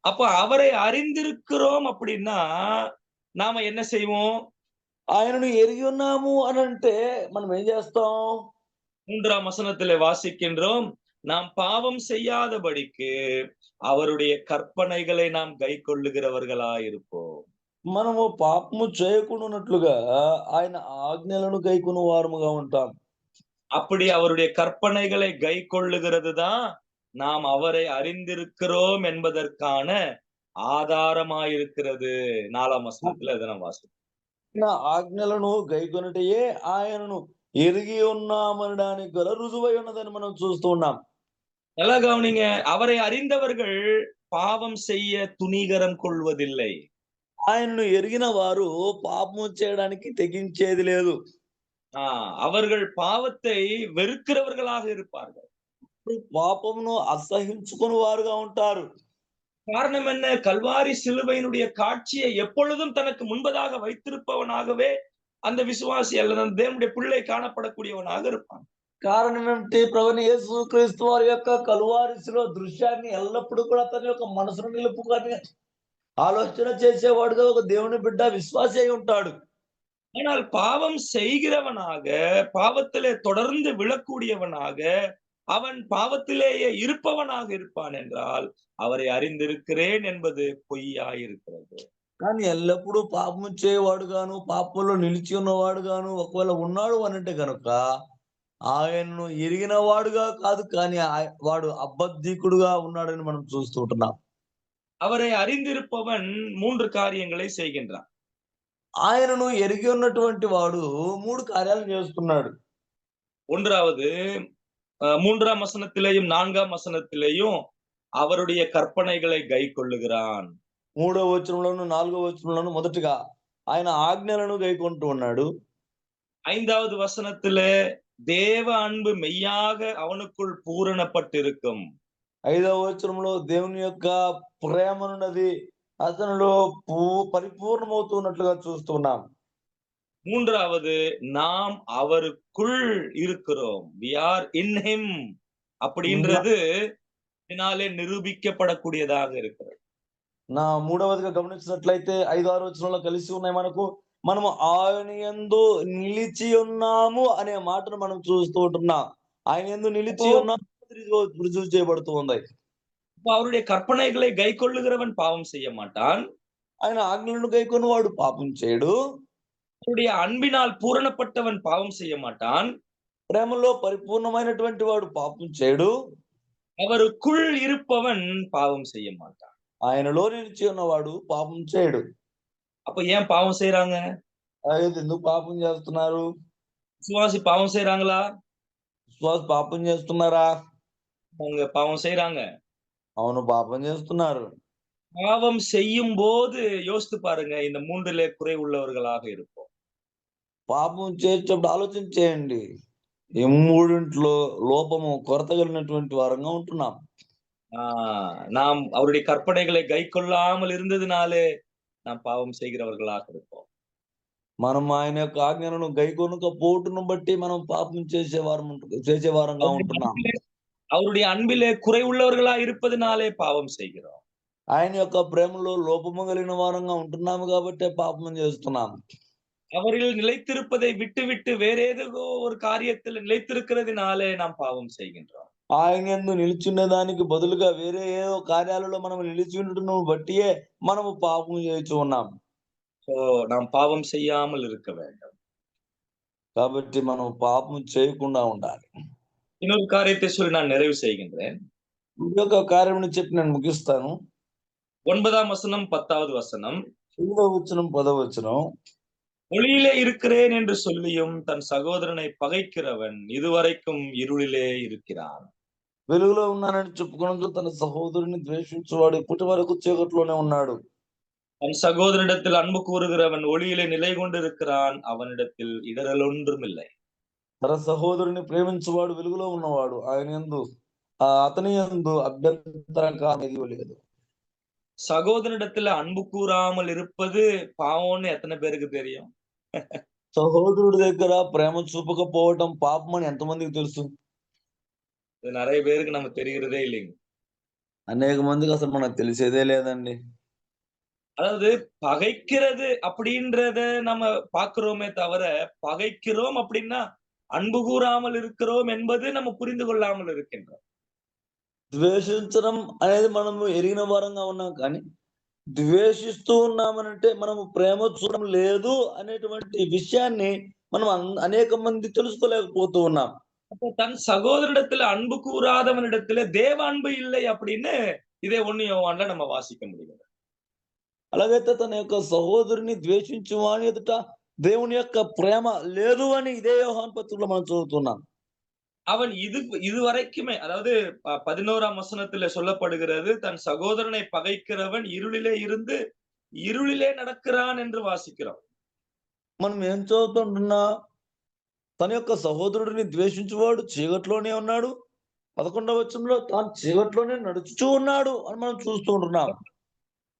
அப்ப அவரை அறிந்திருக்கிறோம் அப்படின்னா நாம என்ன செய்வோம்? ఆయనను ఎరిగి ఉన్నాము అని అంటే మనం ఏం చేస్తాం? 3ஆம் வசனத்திலே வாசிக்கின்றோம், நாம் பாவம் செய்யாதபடிக்கு அவருடைய கற்பனைகளை நாம் கைக்கொள்ளுகிறவர்களாயிருப்போம். మనము పాపము చేయకుండా ఉన్నట్లుగా ఆయన ఆజ్ఞలను గైకొను వారముగా ఉంటాం. அப்படி அவருடைய கற்பனைகளை கைக்கொள்ளுகிறது தான் நாம் அவரை அறிந்திருக்கிறோம் என்பதற்கான ఆధారమాயிருக்கிறது. 4ஆம் వచనத்துல ఇదన వాసిస్తాం. ఆజ్ఞలను గైకొనుటయే ఆయనను ఎరిగి ఉన్నామనడానికి గల రుజువై ఉన్నదని మనం చూస్తూ ఉన్నాం. நல்லா கவனிங்க, அவரை அறிந்தவர்கள் பாவம் செய்ய துணிகரம் கொள்வதில்லை. ఆయనను ఎరిగిన వారు పాపము చేయడానికి తెగించేది లేదు. அவர்கள் பாவத்தை வெறுக்கிறவர்களாக இருப்பார்கள். పాపమును అసహించుకుని వారుగా ఉంటారు. காரணம் என்ன? கல்வாரி சிலுவையினுடைய காட்சியை எப்பொழுதும் தனக்கு முன்பதாக வைத்திருப்பவனாகவே அந்த விசுவாசி அல்லது அந்த தேவனுடைய பிள்ளை காணப்படக்கூடியவனாக இருப்பான். కారణం ఏమిటి? ప్రభువైన యేసుక్రీస్తు వారి యొక్క కలువారిలో దృశ్యాన్ని ఎల్లప్పుడూ కూడా తన యొక్క మనసును నిలుపుకొని ఆలోచన చేసేవాడుగా ఒక దేవుని బిడ్డ విశ్వాసి అయి ఉంటాడు. ஆனால் பாவம் செய்கிறவனாக, பாவத்திலே தொடர்ந்து விழக்கூடியவனாக, அவன் பாவத்திலேயே இருப்பவனாக இருப்பான் என்றால் அவரை அறிந்திருக்கிறேன் என்பது பொய்யாயிருக்கிறது. కానీ ఎల్లప్పుడూ పాపము చేయవాడుగాను పాపంలో నిలిచి ఉన్నవాడుగాను ఒకవేళ ఉన్నాడు అనంటే కనుక ఆయన్ను ఎరిగిన వాడుగా కాదు, కానీ వాడు అబద్ధికుడుగా ఉన్నాడని మనం చూస్తూ ఉంటున్నాం. அவரை அறிந்திருப்பவன் 3 காரியங்களை செய்கின்றான். ఆయనను ఎరిగి ఉన్నటువంటి వాడు 3 కార్యాలు చేస్తున్నాడు. ஒன்றாவது 3ஆம் வசனத்திலேயும் 4ஆம் வசனத்திலேயும் அவருடைய கற்பனைகளை கைக்கொள்ளுகிறான். 3వ వచనంలోను 4వ వచనంలోను మొదటిగా ఆయన ఆజ్ఞలను గైకొంటూ ఉన్నాడు. 5வது వசனத்திலே தேவ அன்பு மெய்யாக அவனுக்குள் பூரணப்பட்டிருக்கும். 5వ వచనంలో దేవుని యొక్క ప్రేమనున్నది అతనిలో పరిపూర్ణమవుతున్నట్లుగా చూస్తున్నాం. 3வது நாம் அவருக்குள் இருக்கிறோம். we are in him அப்படின்றது இதனாலே நிரூபிக்கப்படக்கூடியதாக இருக்கிறது. నా 3వదిగా గమనించినట్లయితే 5-6 వచనంలో కలిసి ఉన్నాయి మనకు. మనము ఆయన యందు నిలిచి ఉన్నాము అనే మాటను మనం చూస్తూ ఉంటున్నాం. ఆయన యందు నిలిచి ఉన్నాము రుజువు చేయబడుతూ ఉంది. அவருடைய கற்பனைகளை கைக்கொள்ளுகிறவன் பாவம் செய்ய மாட்டான். ఆయన ఆజ్ఞలను గైకొని వాడు పాపం చేయడు. அவருடைய அன்பினால் பூரணப்பட்டவன் பாவம் செய்ய மாட்டான். ప్రేమలో పరిపూర్ణమైనటువంటి వాడు పాపం చేయడు. அவருக்குள் இருப்பவன் பாவம் செய்ய மாட்டான். ఆయనలో నిలిచి ఉన్నవాడు పాపం చేయడు. அப்ப ஏன் பாவம் செய்யறாங்க? ఎందుకు పాపం చేస్తున్నారు? விசுவாசி பாவம் செய்யறாங்களா? విశ్వాస పాపం చేస్తున్నారా? அவங்க பாவம் செய்யறாங்க. అవును, పాపం చేస్తున్నారు. பாவம் செய்யும் போது யோசித்து பாருங்க, இந்த 3லே குறை உள்ளவர்களாக இருப்போம். పాపం చేసేటప్పుడు ఆలోచన చేయండి, ఈ 3 లోపము కొరత కలిగినటువంటి వారంగా ఉంటున్నాం. நாம் அவருடைய கற்பனைகளை கைக்கொள்ளாமல் இருந்ததினாலே நாம் பாவம் செய்கிறவர்களாக இருப்போம். మనం ఆయన యొక్క ఆజ్ఞలను గైకొనక పోటును బట్టి మనం పాపం చేసేవారంగా ఉంటున్నాం. அவருடைய அன்பிலே குறை உள்ளவர்களா இருப்பதினாலே பாவம் செய்கிறோம். ఆయన యొక్క ప్రేమలో లోపము కలిగిన వారంగా ఉంటున్నాము కాబట్టి పాపం చేస్తున్నాం. அவரில் நிலைத்திருப்பதை விட்டு வேற ஏதோ ஒரு காரியத்தில் நிலைத்திருக்கிறதுனாலே நாம் பாவம் செய்கின்றோம். ఆయన యందు నిలిచున్న దానికి బదులుగా వేరే ఏదో కార్యాలలో మనం నిలిచి ఉండటం బట్టియే మనము పాపం చేస్తూ ఉన్నాం. நாம் பாவம் செய்யாமல் இருக்க வேண்டும். కాబట్టి మనం పాపం చేయకుండా ఉండాలి. இன்னொரு காரியத்தை சொல்லி நான் நிறைவு செய்கின்றேன். ఈ యొక్క కార్యమును చెప్పి నేను ముగిస్తాను. 9ஆம் வசனம் 10வது வசனம். 9వ వచనం 10వ వచనం. ஒளியிலே இருக்கிறேன் என்று சொல்லியும் தன் சகோதரனை பகைக்கிறவன் இதுவரைக்கும் இருளிலே இருக்கிறான். వెలుగులో ఉన్నానని చెప్పుకున్నందుకు తన సహోదరుని ద్వేషించేవాడు ఇప్పటి వరకు చీకట్లోనే ఉన్నాడు. தன் சகோதரிடத்தில் அன்பு கூறுகிறவன் ஒளியிலே நிலை கொண்டிருக்கிறான், அவனிடத்தில் இடரல் ஒன்றும் இல்லை. తన సహోదరుని ప్రేమించేవాడు వెలుగులో ఉన్నవాడు, ఆయన యందు అతని యందు అభ్యంతరం కానిది లేదు. சகோதரிடத்துல அன்பு கூறாமல் இருப்பது பாவம்னு எத்தனை பேருக்கு தெரியும்? సహోదరుడి దగ్గర ప్రేమ చూపకపోవటం పాపం అని ఎంతమందికి తెలుసు? இது நிறைய பேருக்கு நம்ம தெரிகிறதே இல்லைங்க. అనేక మందికి అసలు మనకు తెలిసేదే లేదండి. அதாவது பகைக்கிறது அப்படின்றத நம்ம பாக்குறோமே தவிர, பகைக்கிறோம் அப்படின்னா அன்பு கூறாமல் இருக்கிறோம் என்பது நம்ம புரிந்து கொள்ளாமல் இருக்கின்றோம். ద్వేషించడం అనేది మనము ఎరిగిన వారంగా ఉన్నాం, కానీ ద్వేషిస్తూ ఉన్నామనంటే మనము ప్రేమ చూడడం లేదు అనేటువంటి విషయాన్ని మనం అనేక మంది తెలుసుకోలేకపోతూ ఉన్నాం. அப்போ தன் சகோதரிடத்துல அன்பு கூறாதவனிடத்துல தேவ அன்பு இல்லை அப்படின்னு இதே 1 யோவான்ல நம்ம வாசிக்க முடியும். అలాగైతే తన యొక్క సహోదరుని ద్వేషించు వాని ఎదుట దేవుని యొక్క ప్రేమ లేదు అని ఇదే యోహాను పత్రికలో మనం చదువుతున్నాం. அவன் இதுவரைக்குமே, அதாவது 11ஆம் வசனத்துல சொல்லப்படுகிறது, தன் சகோதரனை பகைக்கிறவன் இருளிலே இருந்து இருளிலே நடக்கிறான் என்று வாசிக்கிறோம். మనం ఏం చదువుతుంటున్నా? తన యొక్క సహోదరుడిని ద్వేషించువాడు చీకట్లోనే ఉన్నాడు. 11వ వచనంలో తాను చీకట్లోనే నడుచుచూ ఉన్నాడు అని మనం చూస్తూ ఉంటున్నాం.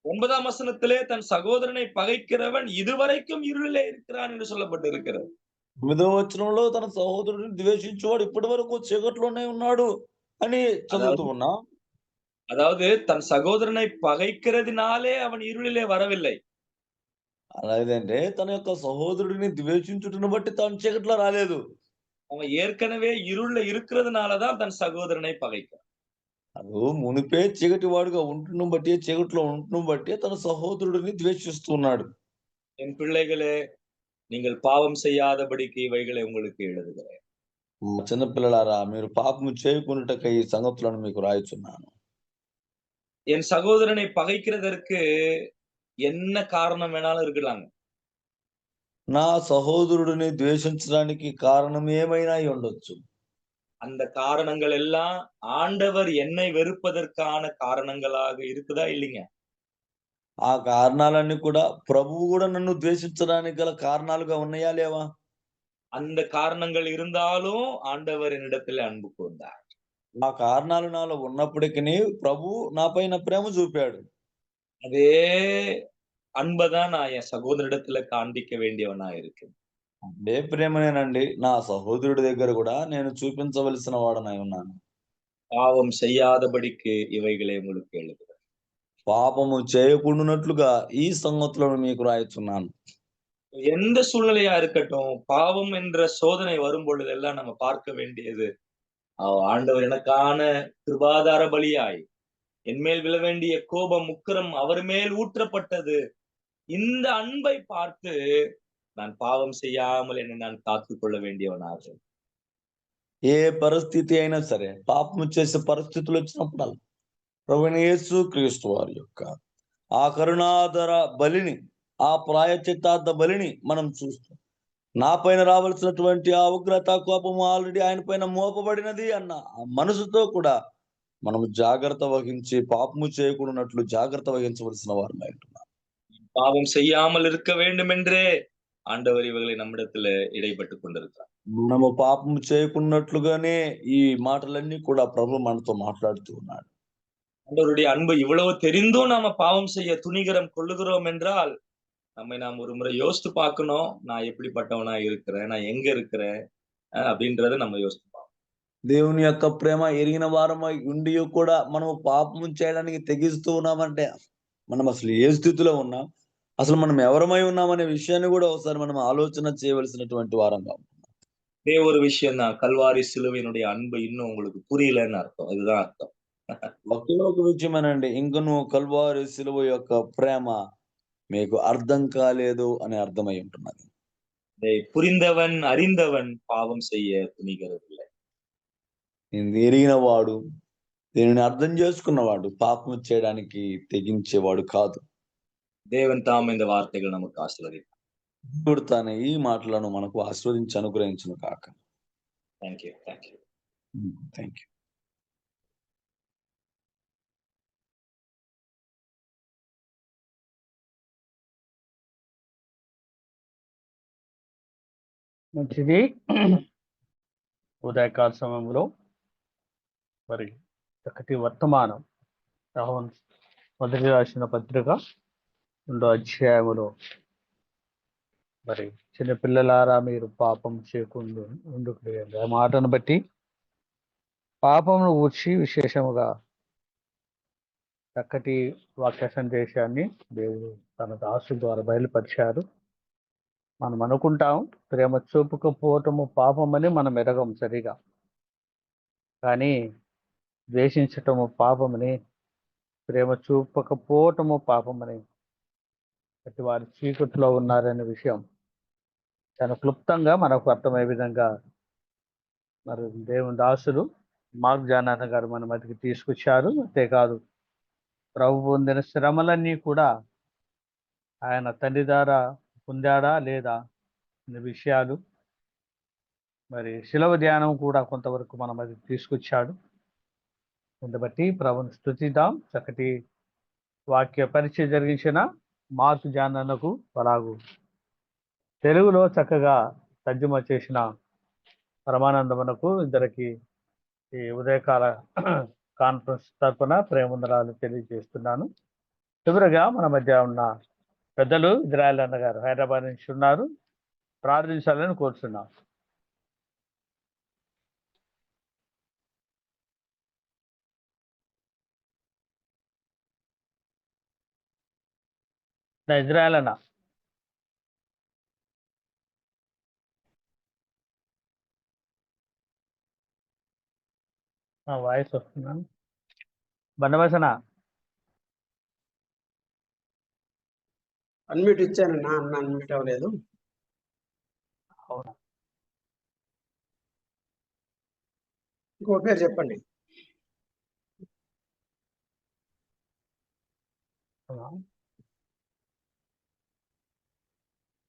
9ஆம் வசனத்திலே தன் சகோதரனை பகைக்கிறவன் இதுவரைக்கும் இருளிலே இருக்கிறான் என்று சொல்லப்பட்டிருக்கிறது. 9వ వచనంలో తన సహోదరుడిని ద్వేషించువాడు ఇప్పటి వరకు చీకట్లోనే ఉన్నాడు అని చదువుతూ ఉన్నాం. அதாவது தன் சகோதரனை பகைக்கிறதினாலே அவன் இருளிலே வரவில்லை. అలాగంటే తన యొక్క సహోదరుడిని ద్వేషించుటను బట్టి తాను చీకట్లో రాలేదు. அவன் ஏற்கனவே இருள்ல இருக்கிறதுனாலதான் தன் சகோதரனை பகைக்கிறான். அது మునిపే చీకటి వాడుగా ఉంటును బట్టి చీకట్లో ఉంటును బట్టి తన సహోదరుడిని ద్వేషిస్తున్నాడు. என் பிள்ளைகளே, நீங்கள் பாவம் செய்யாதபடிக்கு இவைகளை உங்களுக்கு எழுதுகிறேன். చిన్న పిల్లలారా, మీరు పాపము చేయకుండాటకై ఈ సంగతులను మీకు రాయుచున్నాను. என் சகோதரனை பகைக்கிறதற்கு என்ன காரணம் வேணாலும் இருக்கலாங்க. నా సహోదరుడిని ద్వేషించడానికి కారణం ఏమైనా అయి ఉండొచ్చు. அந்த காரணங்கள் எல்லாம் ஆண்டவர் என்னை வெறுப்பதற்கான காரணங்களாக இருக்குதா இல்லைங்க? ఆ కారణాలన్నీ కూడా ప్రభువు కూడా నన్ను ద్వేషించడానికి గల కారణాలుగా ఉన్నాయా లేవా? அந்த காரணங்கள் இருந்தாலும் ஆண்டவர் என்னிடத்தில் அன்பு கூர்ந்தார். ఆ కారణాలు నాలో ఉన్నప్పటికీ ప్రభువు నా పైన ప్రేమ చూపాడు. அதே அன்பதான் நான் என் சகோதரிடத்துல காண்பிக்க வேண்டியவனா இருக்கு. అదే ప్రేమనేనండి నా సహోదరుడి దగ్గర కూడా నేను చూపించవలసిన వాడనై ఉన్నాను. பாவம் செய்யாதபடிக்கு இவைகளை உங்களுக்கு எழுதுகிறேன். పాపము చేయకుండానట్లుగా ఈ సంగతులను మీకు రాయుచున్నాను. எந்த சூழ்நிலையா இருக்கட்டும், பாவம் என்ற சோதனை வரும் பொழுதெல்லாம் நம்ம பார்க்க வேண்டியது, ஆண்டவர் எனக்கான கிருபாதார பலியாய் என்மேல் விழ வேண்டிய கோபம் உக்கிரம் அவர் மேல் ஊற்றப்பட்டது. இந்த அன்பை பார்த்து நான் பாவம் செய்யாமல் என்னை நான் காத்துக் கொள்ள வேண்டியவனாக. ఏ పరిస్థితి అయినా సరే పాపము చేసే పరిస్థితులు వచ్చినప్పుడల్లా ప్రభువైన యేసు క్రీస్తు వారి యొక్క ఆ కరుణాధర బలిని, ఆ ప్రాయశ్చిత్తార్థ బలిని మనం చూస్తాం. నా పైన రావాల్సినటువంటి ఆ ఉగ్రత కోపము ఆల్రెడీ ఆయన పైన మోపబడినది అన్న ఆ మనసుతో కూడా మనము జాగ్రత్త వహించి పాపము చేయకుండానట్లు జాగ్రత్త వహించవలసిన వారు అంటున్నారు. பாவம் செய்யாமல் இருக்க வேண்டும் என்றே ஆண்டவர் இவர்களை நம்மிடத்துல இடைப்பட்டுக் கொண்டிருக்கிறார். మనము పాపము చేయకున్నట్లుగానే ఈ మాటలన్నీ కూడా ప్రభు మనతో మాట్లాడుతూ ఉన్నాడు. ஆண்டவருடைய அன்பு இவ்வளவு தெரிந்தும் நாம பாவம் செய்ய துணிகரம் கொள்ளுகிறோம் என்றால் நம்மை நாம் ஒரு முறை யோசித்து பார்க்கணும். நான் எப்படிப்பட்டவனா இருக்கிறேன், நான் எங்க இருக்கிறேன் அப்படின்றத நம்ம யோசித்து பார்க்கணும். దేవుని యొక్క ప్రేమ ఎరిగిన వారమై ఉండి కూడా మనము పాపము చేయడానికి తెగిస్తూ ఉన్నామంటే మనం అసలు ఏ స్థితిలో ఉన్నాం, అసలు మనం ఎవరమై ఉన్నామనే విషయాన్ని కూడా ఒకసారి మనం ఆలోచన చేయవలసినటువంటి వారంగా ఉన్నాం. இதே ஒரு விஷயம் தான், கல்வாரி சிலுவையினுடைய அன்பு இன்னும் உங்களுக்கு புரியலன்னு அர்த்தம். இதுதான் அர்த்தம். ఒకే ఒక విషయమేనండి, ఇంకను కల్వారి సిలువ యొక్క ప్రేమ మీకు అర్థం కాలేదు అని అర్థమై ఉంటున్నది. இதை புரிந்தவன் அறிந்தவன் பாவம் செய்ய துணிகிறதில்லை. దీన్ని ఎరిగిన వాడు, దీనిని అర్థం చేసుకున్నవాడు పాపం చేయడానికి తెగించేవాడు కాదు. தேவன் தாம் இந்த வார்த்தைகள் நமக்கு ஆசீர்வதிப்பார். దేవుడు తానే ఈ మాటలను మనకు ఆశీర్వదించి అనుగ్రహించును కాక. தேங்க்யூ. Thank you. మంచిది. ఉదయకాల సమయంలో మరి చక్కటి వర్తమానం రాహుల్ మొదటి రాసిన పత్రిక 2వ అధ్యాయములో మరి చిన్నపిల్లలారా మీరు పాపం చేయకుండా ఉండుకునేయండి ఆ మాటను బట్టి పాపమును గూర్చి విశేషముగా చక్కటి వాక్య సందేశాన్ని దేవుడు తన దాసు ద్వారా బయలుపరిచారు. మనం అనుకుంటాం ప్రేమ చూపకపోవటము పాపమని మనం ఎరగం సరిగా, కానీ ద్వేషించటము పాపమని, ప్రేమ చూపకపోవటము పాపమని, ప్రతి వారి చీకట్లో ఉన్నారనే విషయం చాలా క్లుప్తంగా మనకు అర్థమయ్యే విధంగా మరి దేవుని దాసులు మార్క్ జానాన్న గారు మన మధ్యకి తీసుకొచ్చారు. అంతేకాదు ప్రభు పొందిన శ్రమలన్నీ కూడా ఆయన తండ్రి ద్వారా పొందాడా లేదా అనే విషయాలు, మరి శిలవ ధ్యానం కూడా కొంతవరకు మన మధ్య తీసుకొచ్చాడు. దీన్ని బట్టి ప్రభుని స్తుతిద్దాం. చక్కటి వాక్య పరిచయం జరిగించిన మార్క్ జానన్నకు అలాగూ తెలుగులో చక్కగా తర్జుమా చేసిన పరమానందమునకు ఇద్దరికి ఈ ఉదయకాల కాన్ఫరెన్స్ తరపున ప్రేమందనాలు తెలియజేస్తున్నాను. చివరిగా మన మధ్య ఉన్న పెద్దలు ఇజ్రాయెల్ అన్న గారు హైదరాబాద్ నుంచి ఉన్నారు, ప్రార్థించాలని కోరుతున్నాం. ఇజ్రాయెల్ అన్న. వాయిస్ వస్తున్నాను. బండవసన. అన్మ్యూట్ ఇచ్చానన్నా, అన్న అన్మ్యూట్ అవ్వలేదు. అవునా, ఇంకో పేరు చెప్పండి.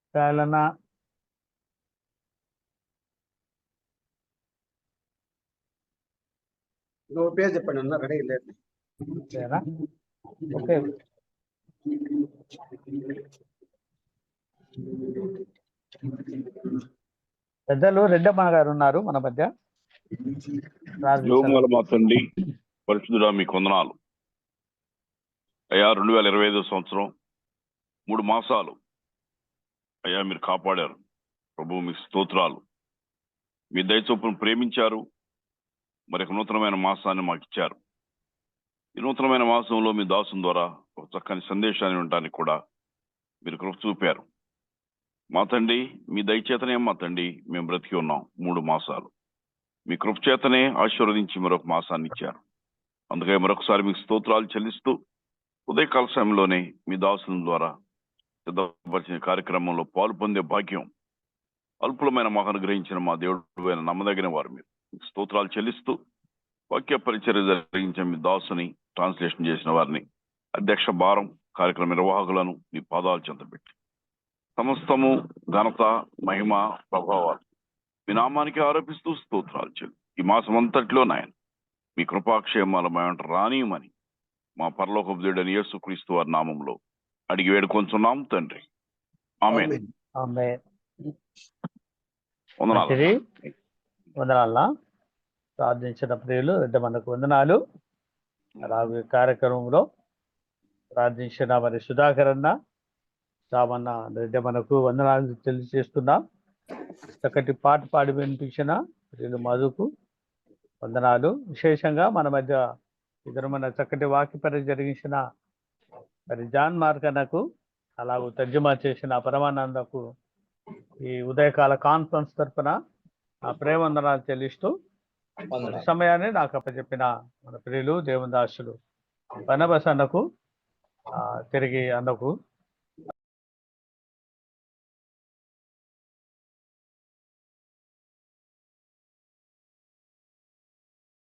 ఇజ్రాయెల్ అన్న. ఇంకో పేరు చెప్పండి అన్న, రెడీ లేదు. ఓకేనా? ఓకే. పెద్దలు రెడ్డమ్మ గారు ఉన్నారు మన మధ్య. యోగముల మా తండ్రి పరిశుద్ధుడా మీకు వందనాలు అయ్యా. 2025 సంవత్సరం 3 మాసాలు అయ్యా మీరు కాపాడారు ప్రభు, మీకు స్తోత్రాలు. మీ దయచొప్పును ప్రేమించారు, మరి నూతనమైన మాసాన్ని మాకు ఇచ్చారు. ఈ నూతనమైన మాసంలో మీ దాసుని ద్వారా ఒక చక్కని సందేశాన్ని ఉండటానికి కూడా మీరు కృప చూపారు. మా తండ్రి మీ దయచేతనే మా తండ్రి మేము బ్రతికి ఉన్నాం 3 మాసాలు. మీ కృప చేతనే ఆశీర్వదించి మరొక మాసాన్ని ఇచ్చారు. అందుకే మరొకసారి మీకు స్తోత్రాలు చెల్లిస్తూ ఉదయకాల సమయంలోనే మీ దాసుల ద్వారా సిద్ధపరిచిన కార్యక్రమంలో పాలు పొందే భాగ్యం అల్పులమైన మాకు అనుగ్రహించిన మా దేవుడు అయిన నమ్మదగిన వారు మీరు. మీకు స్తోత్రాలు చెల్లిస్తూ వాక్య పరిచర్య జరిగించిన మీ దాసుని, ట్రాన్స్లేషన్ చేసిన వారిని, అధ్యక్ష భారం కార్యక్రమ నిర్వాహకులను మీ పాదాలు చెంతబెట్టి సమస్తము ఘనత, మహిమ, ప్రభావాలు మీ నామానికి ఆరోపిస్తూ స్తోత్రాలు చెల్లి ఈ మాసం అంతట్లో నాయన మీ కృపాక్షేమాల మేమంట రానియమని మా పరలోకపు దేవుడైన యేసుక్రీస్తు వారి నామంలో అడిగి వేడుకొంచున్నాం తండ్రి. ఆమేన్. వందనాలు. వందనాల ప్రార్థించిన ప్రియులు రెడ్డమ్మకు వందనాలు. అలాగే కార్యక్రమంలో ప్రార్థించిన మరి సుధాకర్ అన్న, రామన్న, రెడ్డమ్మకు వందనాలు తెలియజేస్తున్నాం. చక్కటి పాట పాడి వినిపించిన ప్రియులు మధుకు వందనాలు. విశేషంగా మన మధ్య ఇద్దరు మన చక్కటి వాక్యపరి జరిగించిన మరి జాన్ మార్కన్నకు, అలాగూ తర్జుమా చేసిన పరమానందకు ఈ ఉదయకాల కాన్ఫరెన్స్ తరఫున ఆ ప్రేమందనాలు చెల్లిస్తూ సమయాన్ని నాకు అప్పచెప్పిన మన ప్రియులు దేవుని దాసులు బనబస్ అన్నకు, తిరిగి అన్నకు